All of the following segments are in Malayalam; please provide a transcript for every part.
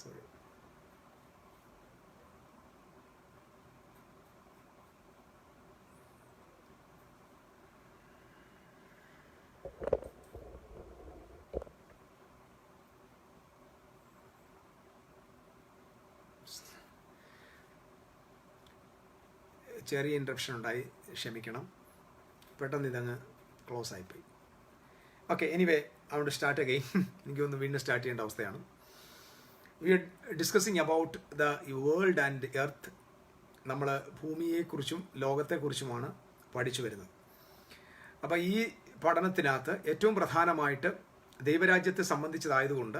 സോറി. ചെറിയ ഇൻട്രപ്ഷൻ ഉണ്ടായി, ക്ഷമിക്കണം. പെട്ടെന്ന് ഇതങ്ങ് ക്ലോസ് ആയിപ്പോയി. ഓക്കെ, എനിവേ അതുകൊണ്ട് സ്റ്റാർട്ട് അഗെയിൻ. എനിക്കൊന്ന് വീണ്ടും സ്റ്റാർട്ട് ചെയ്യേണ്ട അവസ്ഥയാണ്. We are discussing about the world and earth. നമ്മൾ ഭൂമിയെക്കുറിച്ചും ലോകത്തെക്കുറിച്ചുമാണ് പഠിച്ചു വരുന്നത്. അപ്പോൾ ഈ പഠനത്തിനകത്ത് ഏറ്റവും പ്രധാനമായിട്ട് ദൈവരാജ്യത്തെ സംബന്ധിച്ചതായതുകൊണ്ട്,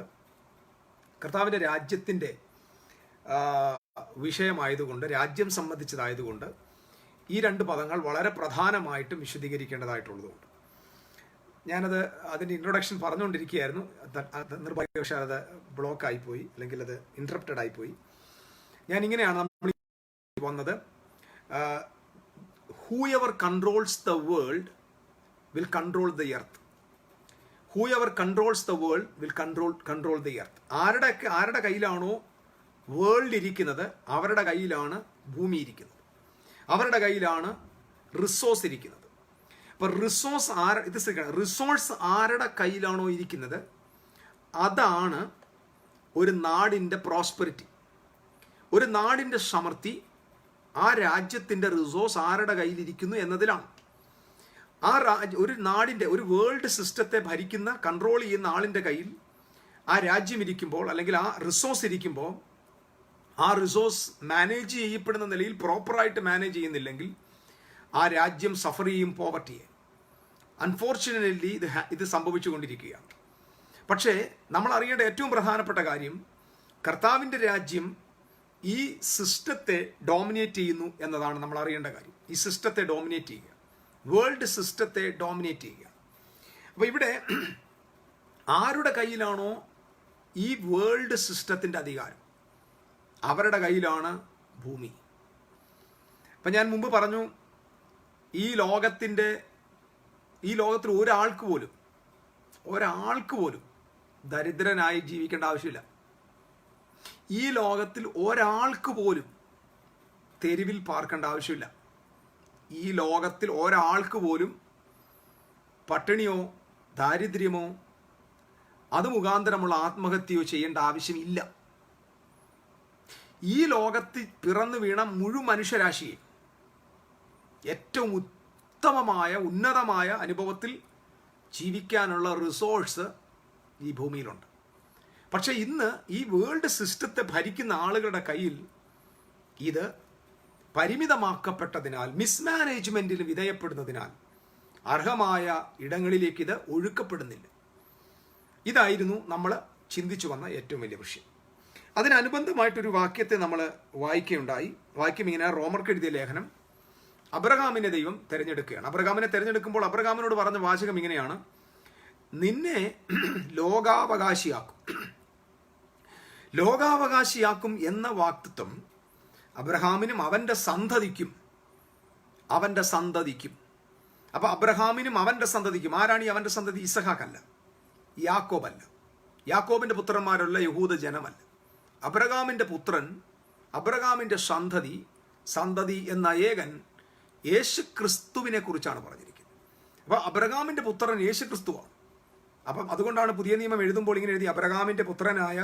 കർത്താവിൻ്റെ രാജ്യത്തിൻ്റെ വിഷയമായതുകൊണ്ട്, രാജ്യം സംബന്ധിച്ചതായതുകൊണ്ട് ഈ രണ്ട് പദങ്ങൾ വളരെ പ്രധാനമായിട്ടും വിശദീകരിക്കേണ്ടതായിട്ടുള്ളതുകൊണ്ട് അതിൻ്റെ ഇൻട്രൊഡക്ഷൻ പറഞ്ഞുകൊണ്ടിരിക്കുകയായിരുന്നു. നിർഭാഗ്യവശാൽ അത് ബ്ലോക്ക് ആയിപ്പോയി, അല്ലെങ്കിൽ അത് ഇൻറ്ററപ്റ്റഡ് ആയിപ്പോയി. ഞാനിങ്ങനെയാണ് നമ്മൾ വന്നത്. Who ever controls the world will control the earth. Who ever controls the world will control the earth. ആരുടെ കയ്യിലാണോ വേൾഡ് ഇരിക്കുന്നത് അവരുടെ കയ്യിലാണ് ഭൂമി ഇരിക്കുന്നത്, അവരുടെ കയ്യിലാണ് റിസോഴ്സ് ഇരിക്കുന്നത്. അപ്പോൾ റിസോഴ്സ് ആരുടെ കയ്യിലാണോ ഇരിക്കുന്നത് അതാണ് ഒരു നാടിൻ്റെ പ്രോസ്പെരിറ്റി, ഒരു നാടിൻ്റെ സമൃദ്ധി. ആ രാജ്യത്തിൻ്റെ റിസോഴ്സ് ആരുടെ കയ്യിലിരിക്കുന്നു എന്നതിലാണ്. ഒരു നാടിൻ്റെ, ഒരു വേൾഡ് സിസ്റ്റത്തെ ഭരിക്കുന്ന, കൺട്രോൾ ചെയ്യുന്ന ആളിൻ്റെ കയ്യിൽ ആ രാജ്യം ഇരിക്കുമ്പോൾ, അല്ലെങ്കിൽ ആ റിസോഴ്സ് ഇരിക്കുമ്പോൾ, ആ റിസോഴ്സ് മാനേജ് ചെയ്യപ്പെടുന്ന നിലയിൽ പ്രോപ്പറായിട്ട് മാനേജ് ചെയ്യുന്നില്ലെങ്കിൽ ആ രാജ്യം സഫർ ചെയ്യും പോവർട്ടിയെ. അൺഫോർച്യുനേറ്റ്ലി ഇത് സംഭവിച്ചുകൊണ്ടിരിക്കുകയാണ്. പക്ഷേ നമ്മൾ അറിയേണ്ട ഏറ്റവും പ്രധാനപ്പെട്ട കാര്യം, കർത്താവിൻ്റെ രാജ്യം ഈ സിസ്റ്റത്തെ ഡോമിനേറ്റ് ചെയ്യുന്നു എന്നതാണ് നമ്മൾ അറിയേണ്ട കാര്യം. ഈ സിസ്റ്റത്തെ ഡോമിനേറ്റ് ചെയ്യുക, വേൾഡ് സിസ്റ്റത്തെ ഡോമിനേറ്റ് ചെയ്യുക. അപ്പോൾ ഇവിടെ ആരുടെ കയ്യിലാണോ ഈ വേൾഡ് സിസ്റ്റത്തിൻ്റെ അധികാരം, അവരുടെ കയ്യിലാണ് ഭൂമി. അപ്പം ഞാൻ മുമ്പ് പറഞ്ഞു, ഈ ലോകത്തിൽ ഒരാൾക്ക് പോലും ദരിദ്രനായി ജീവിക്കേണ്ട ആവശ്യമില്ല. ഈ ലോകത്തിൽ ഒരാൾക്ക് പോലും തെരുവിൽ പാർക്കേണ്ട ആവശ്യമില്ല. ഈ ലോകത്തിൽ ഒരാൾക്ക് പോലും പട്ടിണിയോ ദാരിദ്ര്യമോ അത് മുഖാന്തരമുള്ള ആത്മഹത്യയോ ചെയ്യേണ്ട ആവശ്യമില്ല. ഈ ലോകത്തിൽ പിറന്നു വീണ മുഴുവൻ മനുഷ്യരാശിയെ ഏറ്റവും ഉത്തമമായ, ഉന്നതമായ അനുഭവത്തിൽ ജീവിക്കാനുള്ള റിസോഴ്സ് ഈ ഭൂമിയിലുണ്ട്. പക്ഷെ ഇന്ന് ഈ വേൾഡ് സിസ്റ്റത്തെ ഭരിക്കുന്ന ആളുകളുടെ കയ്യിൽ ഇത് പരിമിതമാക്കപ്പെട്ടതിനാൽ, മിസ്മാനേജ്മെൻറ്റിന് വിധേയപ്പെടുന്നതിനാൽ അർഹമായ ഇടങ്ങളിലേക്ക് ഇത് ഒഴുക്കപ്പെടുന്നില്ല. ഇതായിരുന്നു നമ്മൾ ചിന്തിച്ചു വന്ന ഏറ്റവും വലിയ വിഷയം. അതിനനുബന്ധമായിട്ടൊരു വാക്യത്തെ നമ്മൾ വായിക്കുകയുണ്ടായി. വാക്യം ഇങ്ങനെ, റോമർക്ക് എഴുതിയ ലേഖനം, അബ്രഹാമിനെ ദൈവം തിരഞ്ഞെടുക്കുകയാണ്. അബ്രഹാമിനെ തിരഞ്ഞെടുക്കുമ്പോൾ അബ്രഹാമിനോട് പറഞ്ഞ വാചകം ഇങ്ങനെയാണ്: നിന്നെ ലോകാവകാശിയാക്കും എന്ന വാക്തത്വം അബ്രഹാമിനും അവൻ്റെ സന്തതിക്കും. അപ്പൊ അബ്രഹാമിനും അവൻ്റെ സന്തതിക്കും. ആരാണ് ഈ അവൻ്റെ സന്തതി? ഇസഹാക്കല്ല, യാക്കോബല്ല, യാക്കോബിന്റെ പുത്രന്മാരുള്ള യഹൂദ ജനമല്ല. അബ്രഹാമിന്റെ പുത്രൻ, അബ്രഹാമിന്റെ സന്തതി എന്ന ഏകൻ യേശു ക്രിസ്തുവിനെ കുറിച്ചാണ് പറഞ്ഞിരിക്കുന്നത്. അപ്പൊ അബ്രഹാമിന്റെ പുത്രൻ യേശു ക്രിസ്തുവാണ്. അപ്പം അതുകൊണ്ടാണ് പുതിയ നിയമം എഴുതുമ്പോൾ ഇങ്ങനെ എഴുതി, അബ്രഹാമിന്റെ പുത്രനായ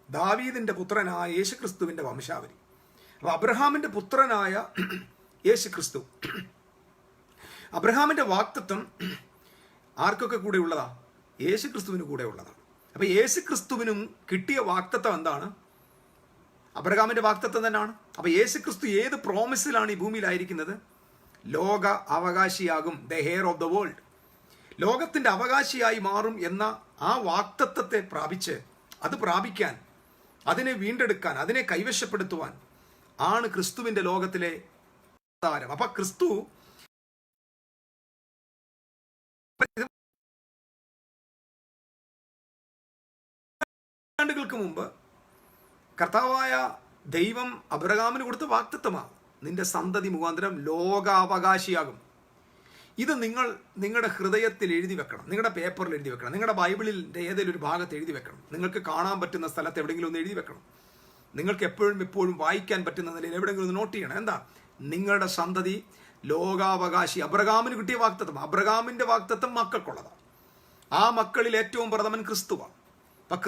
ദാവീദിന്റെ പുത്രനായ യേശു ക്രിസ്തുവിന്റെ വംശാവലി. അപ്പൊ അബ്രഹാമിന്റെ പുത്രനായ യേശു ക്രിസ്തു, അബ്രഹാമിന്റെ വാക്തത്വം ആർക്കൊക്കെ കൂടെ ഉള്ളതാ? യേശു ക്രിസ്തുവിന് കൂടെ ഉള്ളതാണ്. അപ്പൊ യേശു ക്രിസ്തുവിനും കിട്ടിയ വാക്തത്വം എന്താണ്? അബ്രഹാമിന്റെ വാക്തത്വം തന്നെയാണ്. അപ്പൊ യേശു ക്രിസ്തു ഏത് പ്രോമിസിലാണ് ഈ ഭൂമിയിലായിരിക്കുന്നത്? ലോക അവകാശിയാകും, the heir of the world, ലോകത്തിന്റെ അവകാശിയായി മാറും എന്ന ആ വാക്തത്വത്തെ പ്രാപിക്കാൻ, അതിനെ വീണ്ടെടുക്കാൻ, അതിനെ കൈവശപ്പെടുത്തുവാൻ ആണ് ക്രിസ്തുവിന്റെ ലോകത്തിലെ താരം. അപ്പൊ ക്രിസ്തു ആണ്ടുകൾക്ക് മുമ്പ് കർത്താവായ ദൈവം അബ്രഹാമിന് കൊടുത്ത വാക്തത്വമാണ്, നിന്റെ സന്തതി മുഖാന്തരം ലോകാവകാശിയാകും. ഇത് നിങ്ങളുടെ ഹൃദയത്തിൽ എഴുതി വെക്കണം, നിങ്ങളുടെ പേപ്പറിൽ എഴുതി വെക്കണം, നിങ്ങളുടെ ബൈബിളിൻ്റെ ഏതെങ്കിലും ഒരു ഭാഗത്ത് എഴുതി വെക്കണം, നിങ്ങൾക്ക് കാണാൻ പറ്റുന്ന സ്ഥലത്ത് എവിടെയെങ്കിലും ഒന്ന് എഴുതി വെക്കണം, നിങ്ങൾക്ക് എപ്പോഴും വായിക്കാൻ പറ്റുന്ന നിലയിൽ എവിടെയെങ്കിലും ഒന്ന് നോട്ട് ചെയ്യണം. എന്താ? നിങ്ങളുടെ സന്തതി ലോകാവകാശി. അബ്രഹാമിന് കിട്ടിയ വാഗ്ദത്തം, അബ്രഹാമിൻ്റെ വാഗ്ദത്തം മക്കൾക്കുള്ളതാണ്. ആ മക്കളിൽ ഏറ്റവും പ്രഥമൻ ക്രിസ്തുവാണ്. അപ്പം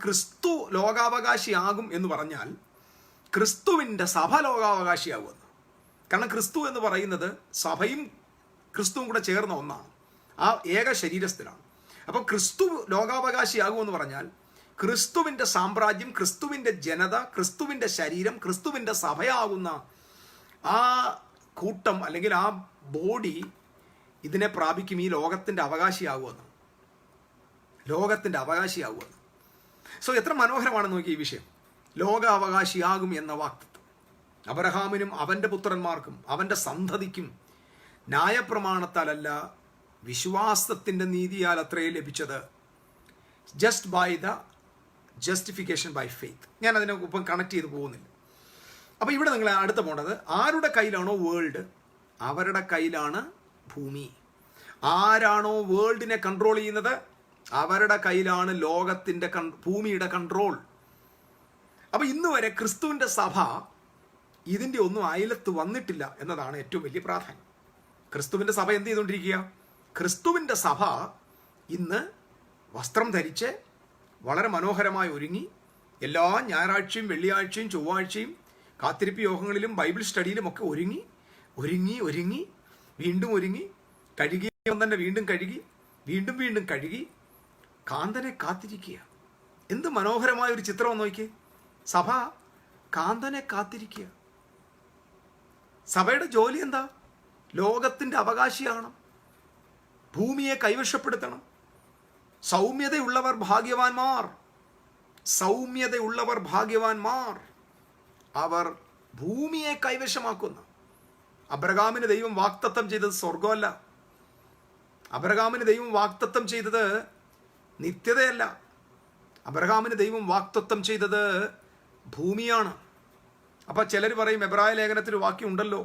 ക്രിസ്തു ലോകാവകാശിയാകും എന്ന് പറഞ്ഞാൽ ക്രിസ്തുവിൻ്റെ സഭ ലോകാവകാശിയാകുമെന്ന്. കാരണം ക്രിസ്തു എന്ന് പറയുന്നത് സഭയും ക്രിസ്തുവും കൂടെ ചേർന്ന ഒന്നാണ്, ആ ഏക ശരീരസ്ഥനാണ്. അപ്പോൾ ക്രിസ്തു ലോകാവകാശിയാകുമെന്ന് പറഞ്ഞാൽ ക്രിസ്തുവിൻ്റെ സാമ്രാജ്യം, ക്രിസ്തുവിൻ്റെ ജനത, ക്രിസ്തുവിൻ്റെ ശരീരം, ക്രിസ്തുവിൻ്റെ സഭയാകുന്ന ആ കൂട്ടം അല്ലെങ്കിൽ ആ ബോഡി ഇതിനെ പ്രാപിക്കും, ഈ ലോകത്തിൻ്റെ അവകാശിയാകുമെന്ന്, ലോകത്തിൻ്റെ അവകാശിയാകുമെന്ന്. സോ എത്ര മനോഹരമാണെന്ന് നോക്കി ഈ വിഷയം. ലോകാവകാശിയാകും എന്ന വാക്തത്വം അബ്രഹാമിനും അവൻ്റെ പുത്രന്മാർക്കും അവൻ്റെ സന്തതിക്കും ന്യായപ്രമാണത്താലല്ല വിശ്വാസത്തിൻ്റെ നീതിയാൽ അത്രേ ലഭിച്ചത്. Just by the justification by faith. ഞാൻ അതിനെ ഒപ്പം കണക്ട് ചെയ്ത് പോകുന്നില്ല. അപ്പോൾ ഇവിടെ നിങ്ങൾ അടുത്ത പോകേണ്ടത്, ആരുടെ കയ്യിലാണോ വേൾഡ് അവരുടെ കയ്യിലാണ് ഭൂമി. ആരാണോ വേൾഡിനെ കൺട്രോൾ ചെയ്യുന്നത് അവരുടെ കയ്യിലാണ് ലോകത്തിൻ്റെ ഭൂമിയുടെ കൺട്രോൾ. അപ്പോൾ ഇന്ന് വരെ ക്രിസ്തുവിൻ്റെ സഭ ഇതിൻ്റെ ഒന്നും അയലത്ത് വന്നിട്ടില്ല എന്നതാണ് ഏറ്റവും വലിയ പ്രാധാന്യം. ക്രിസ്തുവിൻ്റെ സഭ എന്ത് ചെയ്തുകൊണ്ടിരിക്കുക? ക്രിസ്തുവിൻ്റെ സഭ ഇന്ന് വസ്ത്രം ധരിച്ച് വളരെ മനോഹരമായി ഒരുങ്ങി എല്ലാ ഞായറാഴ്ചയും വെള്ളിയാഴ്ചയും ചൊവ്വാഴ്ചയും കാത്തിരിപ്പ് യോഗങ്ങളിലും ബൈബിൾ സ്റ്റഡിയിലും ഒക്കെ ഒരുങ്ങി വീണ്ടും ഒരുങ്ങി കഴുകിയ തന്നെ വീണ്ടും കഴുകി വീണ്ടും കഴുകി കാന്തനെ കാത്തിരിക്കുക. എന്ത് മനോഹരമായ ഒരു ചിത്രം നോക്കിയേ. സഭ കാന്തനെ കാത്തിരിക്കുക. സഭയുടെ ജോലി എന്താ? ലോകത്തിൻ്റെ അവകാശിയാണ്, ഭൂമിയെ കൈവശപ്പെടുത്തണം. സൗമ്യതയുള്ളവർ ഭാഗ്യവാന്മാർ, അവർ ഭൂമിയെ കൈവശമാക്കുന്ന. അബ്രഹാമിന് ദൈവം വാഗ്ദത്തം ചെയ്തത് സ്വർഗമല്ല, അബ്രഹാമിന് ദൈവം വാഗ്ദത്തം ചെയ്തത് നിത്യതയല്ല, അബ്രഹാമിന് ദൈവം വാഗ്ദത്തം ചെയ്തത് ഭൂമിയാണ്. അപ്പം ചിലർ പറയും, എബ്രായ ലേഖനത്തിൽ വാക്യം ഉണ്ടല്ലോ,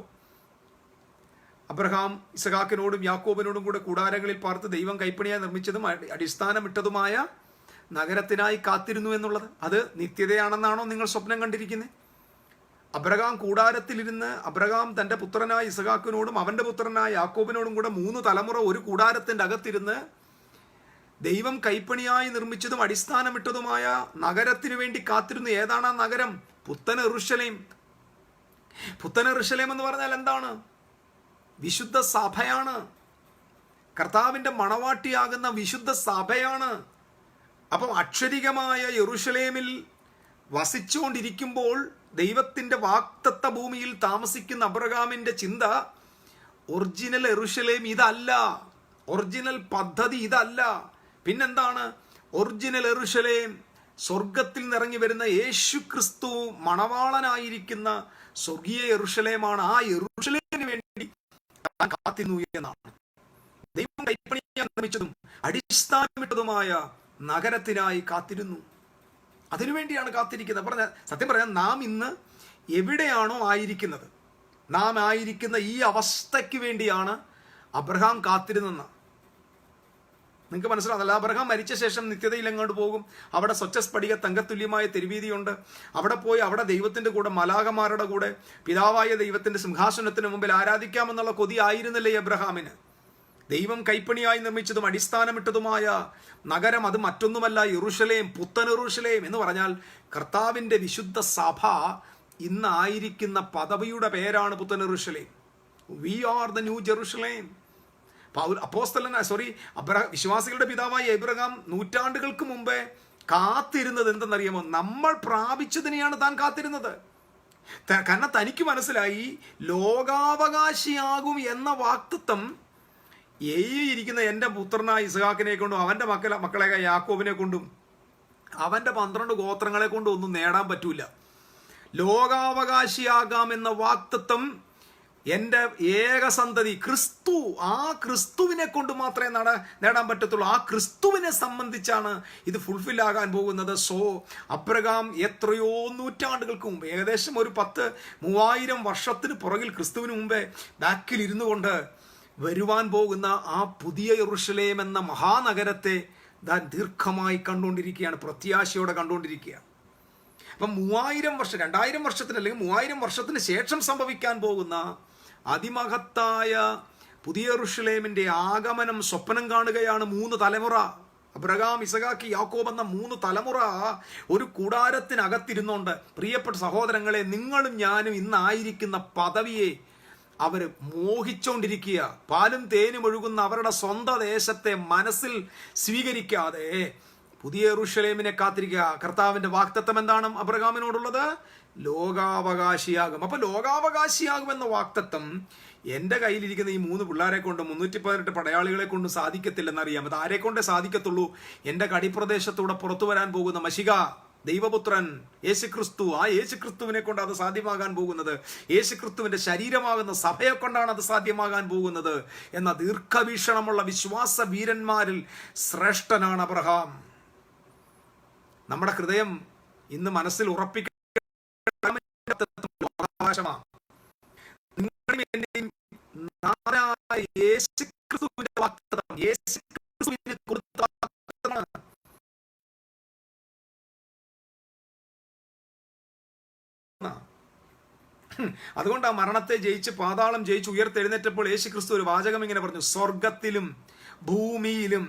അബ്രഹാം ഇസഹാക്കിനോടും യാക്കോബിനോടും കൂടെ കൂടാരങ്ങളിൽ പാർത്ത് ദൈവം കൈപ്പണിയായി നിർമ്മിച്ചതും അടിസ്ഥാനമിട്ടതുമായ നഗരത്തിനായി കാത്തിരുന്നു എന്നുള്ളത്. അത് നിത്യതയാണെന്നാണോ നിങ്ങൾ സ്വപ്നം കണ്ടിരിക്കുന്നത്? അബ്രഹാം കൂടാരത്തിലിരുന്ന് അബ്രഹാം തൻ്റെ പുത്രനായ ഇസഹാക്കിനോടും അവൻ്റെ പുത്രനായ യാക്കോബിനോടും കൂടെ 3 തലമുറ ഒരു കൂടാരത്തിൻ്റെ അകത്തിരുന്ന് ദൈവം കൈപ്പണിയായി നിർമ്മിച്ചതും അടിസ്ഥാനമിട്ടതുമായ നഗരത്തിനു വേണ്ടി കാത്തിരുന്നു. ഏതാണ് ആ നഗരം? പുത്തൻ യെരൂശലേം. പുത്തൻ യെരൂശലേം എന്ന് പറഞ്ഞാൽ എന്താണ്? വിശുദ്ധ സഭയാണ്. കർത്താവിൻ്റെ മണവാട്ടിയാകുന്ന വിശുദ്ധ സഭയാണ്. അപ്പം അക്ഷരികമായ യെരൂശലേമിൽ വസിച്ചുകൊണ്ടിരിക്കുമ്പോൾ ദൈവത്തിൻ്റെ വാഗ്ദത്ത ഭൂമിയിൽ താമസിക്കുന്ന അബ്രഹാമിൻ്റെ ചിന്ത ഒറിജിനൽ യെരൂശലേം ഇതല്ല, ഒറിജിനൽ പദ്ധതി ഇതല്ല. പിന്നെന്താണ് ഒറിജിനൽ യെരൂശലേം? സ്വർഗത്തിൽ നിറങ്ങി വരുന്ന യേശു ക്രിസ്തു മണവാളനായിരിക്കുന്ന സ്വർഗീയ യെരൂശലേമാണ്. ആ യെരൂശലേമിന് വേണ്ടി കാത്തിരുന്നു എന്നാണ്. ദൈവം കൈപ്പണിയാൻ നിർമ്മിച്ചതും അടിസ്ഥാനമിട്ടതുമായ നഗരത്തിനായി കാത്തിരുന്നു. അതിനുവേണ്ടിയാണ് കാത്തിരിക്കുന്നത്. സത്യം പറഞ്ഞാൽ നാം ഇന്ന് എവിടെയാണോ ആയിരിക്കുന്നത്, നാം ആയിരിക്കുന്ന ഈ അവസ്ഥയ്ക്ക് വേണ്ടിയാണ് അബ്രഹാം കാത്തിരുന്നെന്ന് നിങ്ങൾക്ക് മനസ്സിലാകുന്നില്ല. അബ്രഹാം മരിച്ച ശേഷം നിത്യതയിൽ എങ്ങോട്ട് പോകും? അവിടെ സ്വച്ഛസ്ഫടിക തങ്കത്തുല്യമായ തെരുവീതിയുണ്ട്. അവിടെ പോയി അവിടെ ദൈവത്തിൻ്റെ കൂടെ മലാഖമാരുടെ കൂടെ പിതാവായ ദൈവത്തിൻ്റെ സിംഹാസനത്തിന് മുമ്പിൽ ആരാധിക്കാമെന്നുള്ള കൊതി ആയിരുന്നില്ലേ അബ്രഹാമിന്? ദൈവം കൈപ്പണിയായി നിർമ്മിച്ചതും അടിസ്ഥാനമിട്ടതുമായ നഗരം അത് മറ്റൊന്നുമല്ല യെരൂശലേം, പുത്തൻ യെരൂശലേം എന്ന് പറഞ്ഞാൽ കർത്താവിൻ്റെ വിശുദ്ധ സഭ ഇന്ന് ആയിരിക്കുന്ന പദവിയുടെ പേരാണ് പുത്തൻ യെരൂശലേം. We are the new Jerusalem. വിശ്വാസികളുടെ പിതാവായ എബ്രഹാം നൂറ്റാണ്ടുകൾക്ക് മുമ്പേ കാത്തിരുന്നത് എന്തെന്നറിയാമോ? നമ്മൾ പ്രാപിച്ചതിനെയാണ് താൻ കാത്തിരുന്നത്. കാരണം തനിക്ക് മനസ്സിലായി ലോകാവകാശിയാകും എന്ന വാക്തത്വം ഇരിക്കുന്ന എൻ്റെ പുത്രനായ ഇസ്ഹാക്കിനെ കൊണ്ടും അവൻ്റെ മക്കളെ യാക്കോബിനെ കൊണ്ടും അവൻ്റെ 12 ഗോത്രങ്ങളെ കൊണ്ടും ഒന്നും നേടാൻ പറ്റൂല. ലോകാവകാശിയാകാം എന്ന വാക്തത്വം എൻ്റെ ഏകസന്തതി ക്രിസ്തു, ആ ക്രിസ്തുവിനെ കൊണ്ട് മാത്രമേ നേടാൻ പറ്റത്തുള്ളൂ. ആ ക്രിസ്തുവിനെ സംബന്ധിച്ചാണ് ഇത് ഫുൾഫിൽ ആകാൻ പോകുന്നത്. സോ അബ്രഹാം എത്രയോ നൂറ്റാണ്ടുകൾക്ക് മുമ്പ്, ഏകദേശം ഒരു 3000 വർഷത്തിന് പുറകിൽ ക്രിസ്തുവിന് മുമ്പേ ബാക്കിൽ ഇരുന്നു കൊണ്ട് വരുവാൻ പോകുന്ന ആ പുതിയ യെരൂശലേം എന്ന മഹാനഗരത്തെ താൻ ദീർഘമായി കണ്ടുകൊണ്ടിരിക്കുകയാണ്, പ്രത്യാശയോടെ കണ്ടുകൊണ്ടിരിക്കുക. അപ്പം 3000 വർഷം, 2000 വർഷത്തിന് അല്ലെങ്കിൽ 3000 വർഷത്തിന് ശേഷം സംഭവിക്കാൻ പോകുന്ന അതിമഹത്തായ പുതിയ യെരൂശലേമിന്റെ ആഗമനം സ്വപ്നം കാണുകയാണ് 3 തലമുറ. അബ്രഹാം, ഇസഹാക്ക്, യാക്കോബ് എന്ന 3 തലമുറ ഒരു കൂടാരത്തിനകത്തിരുന്നുകൊണ്ട്, പ്രിയപ്പെട്ട സഹോദരങ്ങളെ, നിങ്ങളും ഞാനും ഇന്നായിരിക്കുന്ന പദവിയെ അവർ മോഹിച്ചുകൊണ്ടിരിക്കുക. പാലും തേനും ഒഴുകുന്ന അവരുടെ സ്വന്തം ദേശത്തെ മനസ്സിൽ സ്വീകരിക്കാതെ പുതിയ യെരൂശലേമിനെ കാത്തിരിക്കുക. കർത്താവിന്റെ വാഗ്ദത്തം എന്താണ് അബ്രഹാമിനോടുള്ളത്? ലോകാവകാശിയാകും. അപ്പൊ ലോകാവകാശിയാകും എന്ന വാഗ്ദത്തം എൻ്റെ കയ്യിലിരിക്കുന്ന ഈ 3 പിള്ളേരെ കൊണ്ടും 318 പടയാളികളെ കൊണ്ടും സാധിക്കത്തില്ലെന്നറിയാം. അത് ആരെ കൊണ്ടേ സാധിക്കത്തുള്ളൂ? എൻ്റെ കടിപ്രദേശത്തൂടെ പുറത്തു വരാൻ പോകുന്ന മശിക, ദൈവപുത്രൻ യേശുക്രിസ്തു. ആ യേശുക്രിസ്തുവിനെ കൊണ്ട് അത് സാധ്യമാകാൻ പോകുന്നത്. യേശുക്രിസ്തുവിന്റെ ശരീരമാകുന്ന സഭയെ കൊണ്ടാണ് അത് സാധ്യമാകാൻ പോകുന്നത് എന്ന ദീർഘവീക്ഷണമുള്ള വിശ്വാസ വീരന്മാരിൽ ശ്രേഷ്ഠനാണ് അബ്രഹാം. നമ്മുടെ ഹൃദയം ഇന്ന് മനസ്സിൽ ഉറപ്പിക്കുന്ന അതുകൊണ്ട് ആ മരണത്തെ ജയിച്ച് പാതാളം ജയിച്ച് ഉയർത്തെഴുന്നേറ്റപ്പോൾ യേശുക്രിസ്തു ഒരു വാചകം ഇങ്ങനെ പറഞ്ഞു: സ്വർഗത്തിലും ഭൂമിയിലും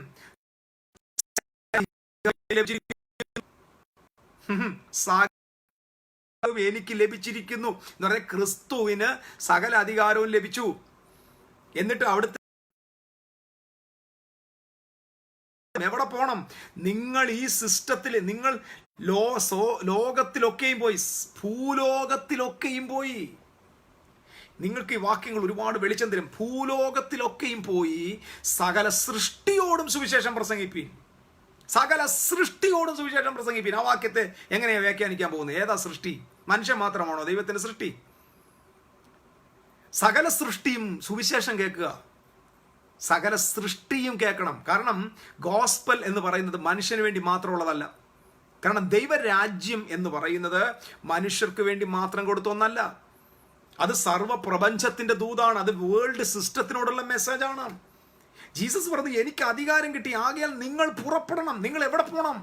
എനിക്ക് ലഭിച്ചിരിക്കുന്നു എന്ന് പറഞ്ഞാൽ ക്രിസ്തുവിന് സകല അധികാരവും ലഭിച്ചു. എന്നിട്ട് അവിടുത്തെ എവിടെ പോണം? നിങ്ങൾ ഈ സിസ്റ്റത്തിൽ, നിങ്ങൾ ലോകത്തിലൊക്കെയും പോയി, ഭൂലോകത്തിലൊക്കെയും പോയി. നിങ്ങൾക്ക് ഈ വാക്യങ്ങൾ ഒരുപാട് വെളിച്ചം തരും. ഭൂലോകത്തിലൊക്കെയും പോയി സകല സൃഷ്ടിയോടും സുവിശേഷം പ്രസംഗിപ്പീൻ. സകല സൃഷ്ടിയോടും സുവിശേഷം പ്രസംഗിപ്പീൻ. ആ വാക്യത്തെ എങ്ങനെയാണ് വ്യാഖ്യാനിക്കാൻ പോകുന്നത്? ഏതാ സൃഷ്ടി? മനുഷ്യൻ മാത്രമാണോ ദൈവത്തിന്റെ സൃഷ്ടി? സകല സൃഷ്ടിയും സുവിശേഷം കേൾക്കുക. സകല സൃഷ്ടിയും കേൾക്കണം. കാരണം ഗോസ്പൽ എന്ന് പറയുന്നത് മനുഷ്യന് വേണ്ടി മാത്രമുള്ളതല്ല. കാരണം ദൈവരാജ്യം എന്ന് പറയുന്നത് മനുഷ്യർക്ക് വേണ്ടി മാത്രം കൊടുത്തൊന്നല്ല. അത് സർവ്വ പ്രപഞ്ചത്തിന്റെ ദൂതാണ്. അത് വേൾഡ് സിസ്റ്റത്തിനോടുള്ള മെസ്സേജാണ്. ജീസസ് പറഞ്ഞു, എനിക്ക് അധികാരം കിട്ടി, ആകയാൽ നിങ്ങൾ പുറപ്പെടണം. നിങ്ങൾ എവിടെ പോകണം?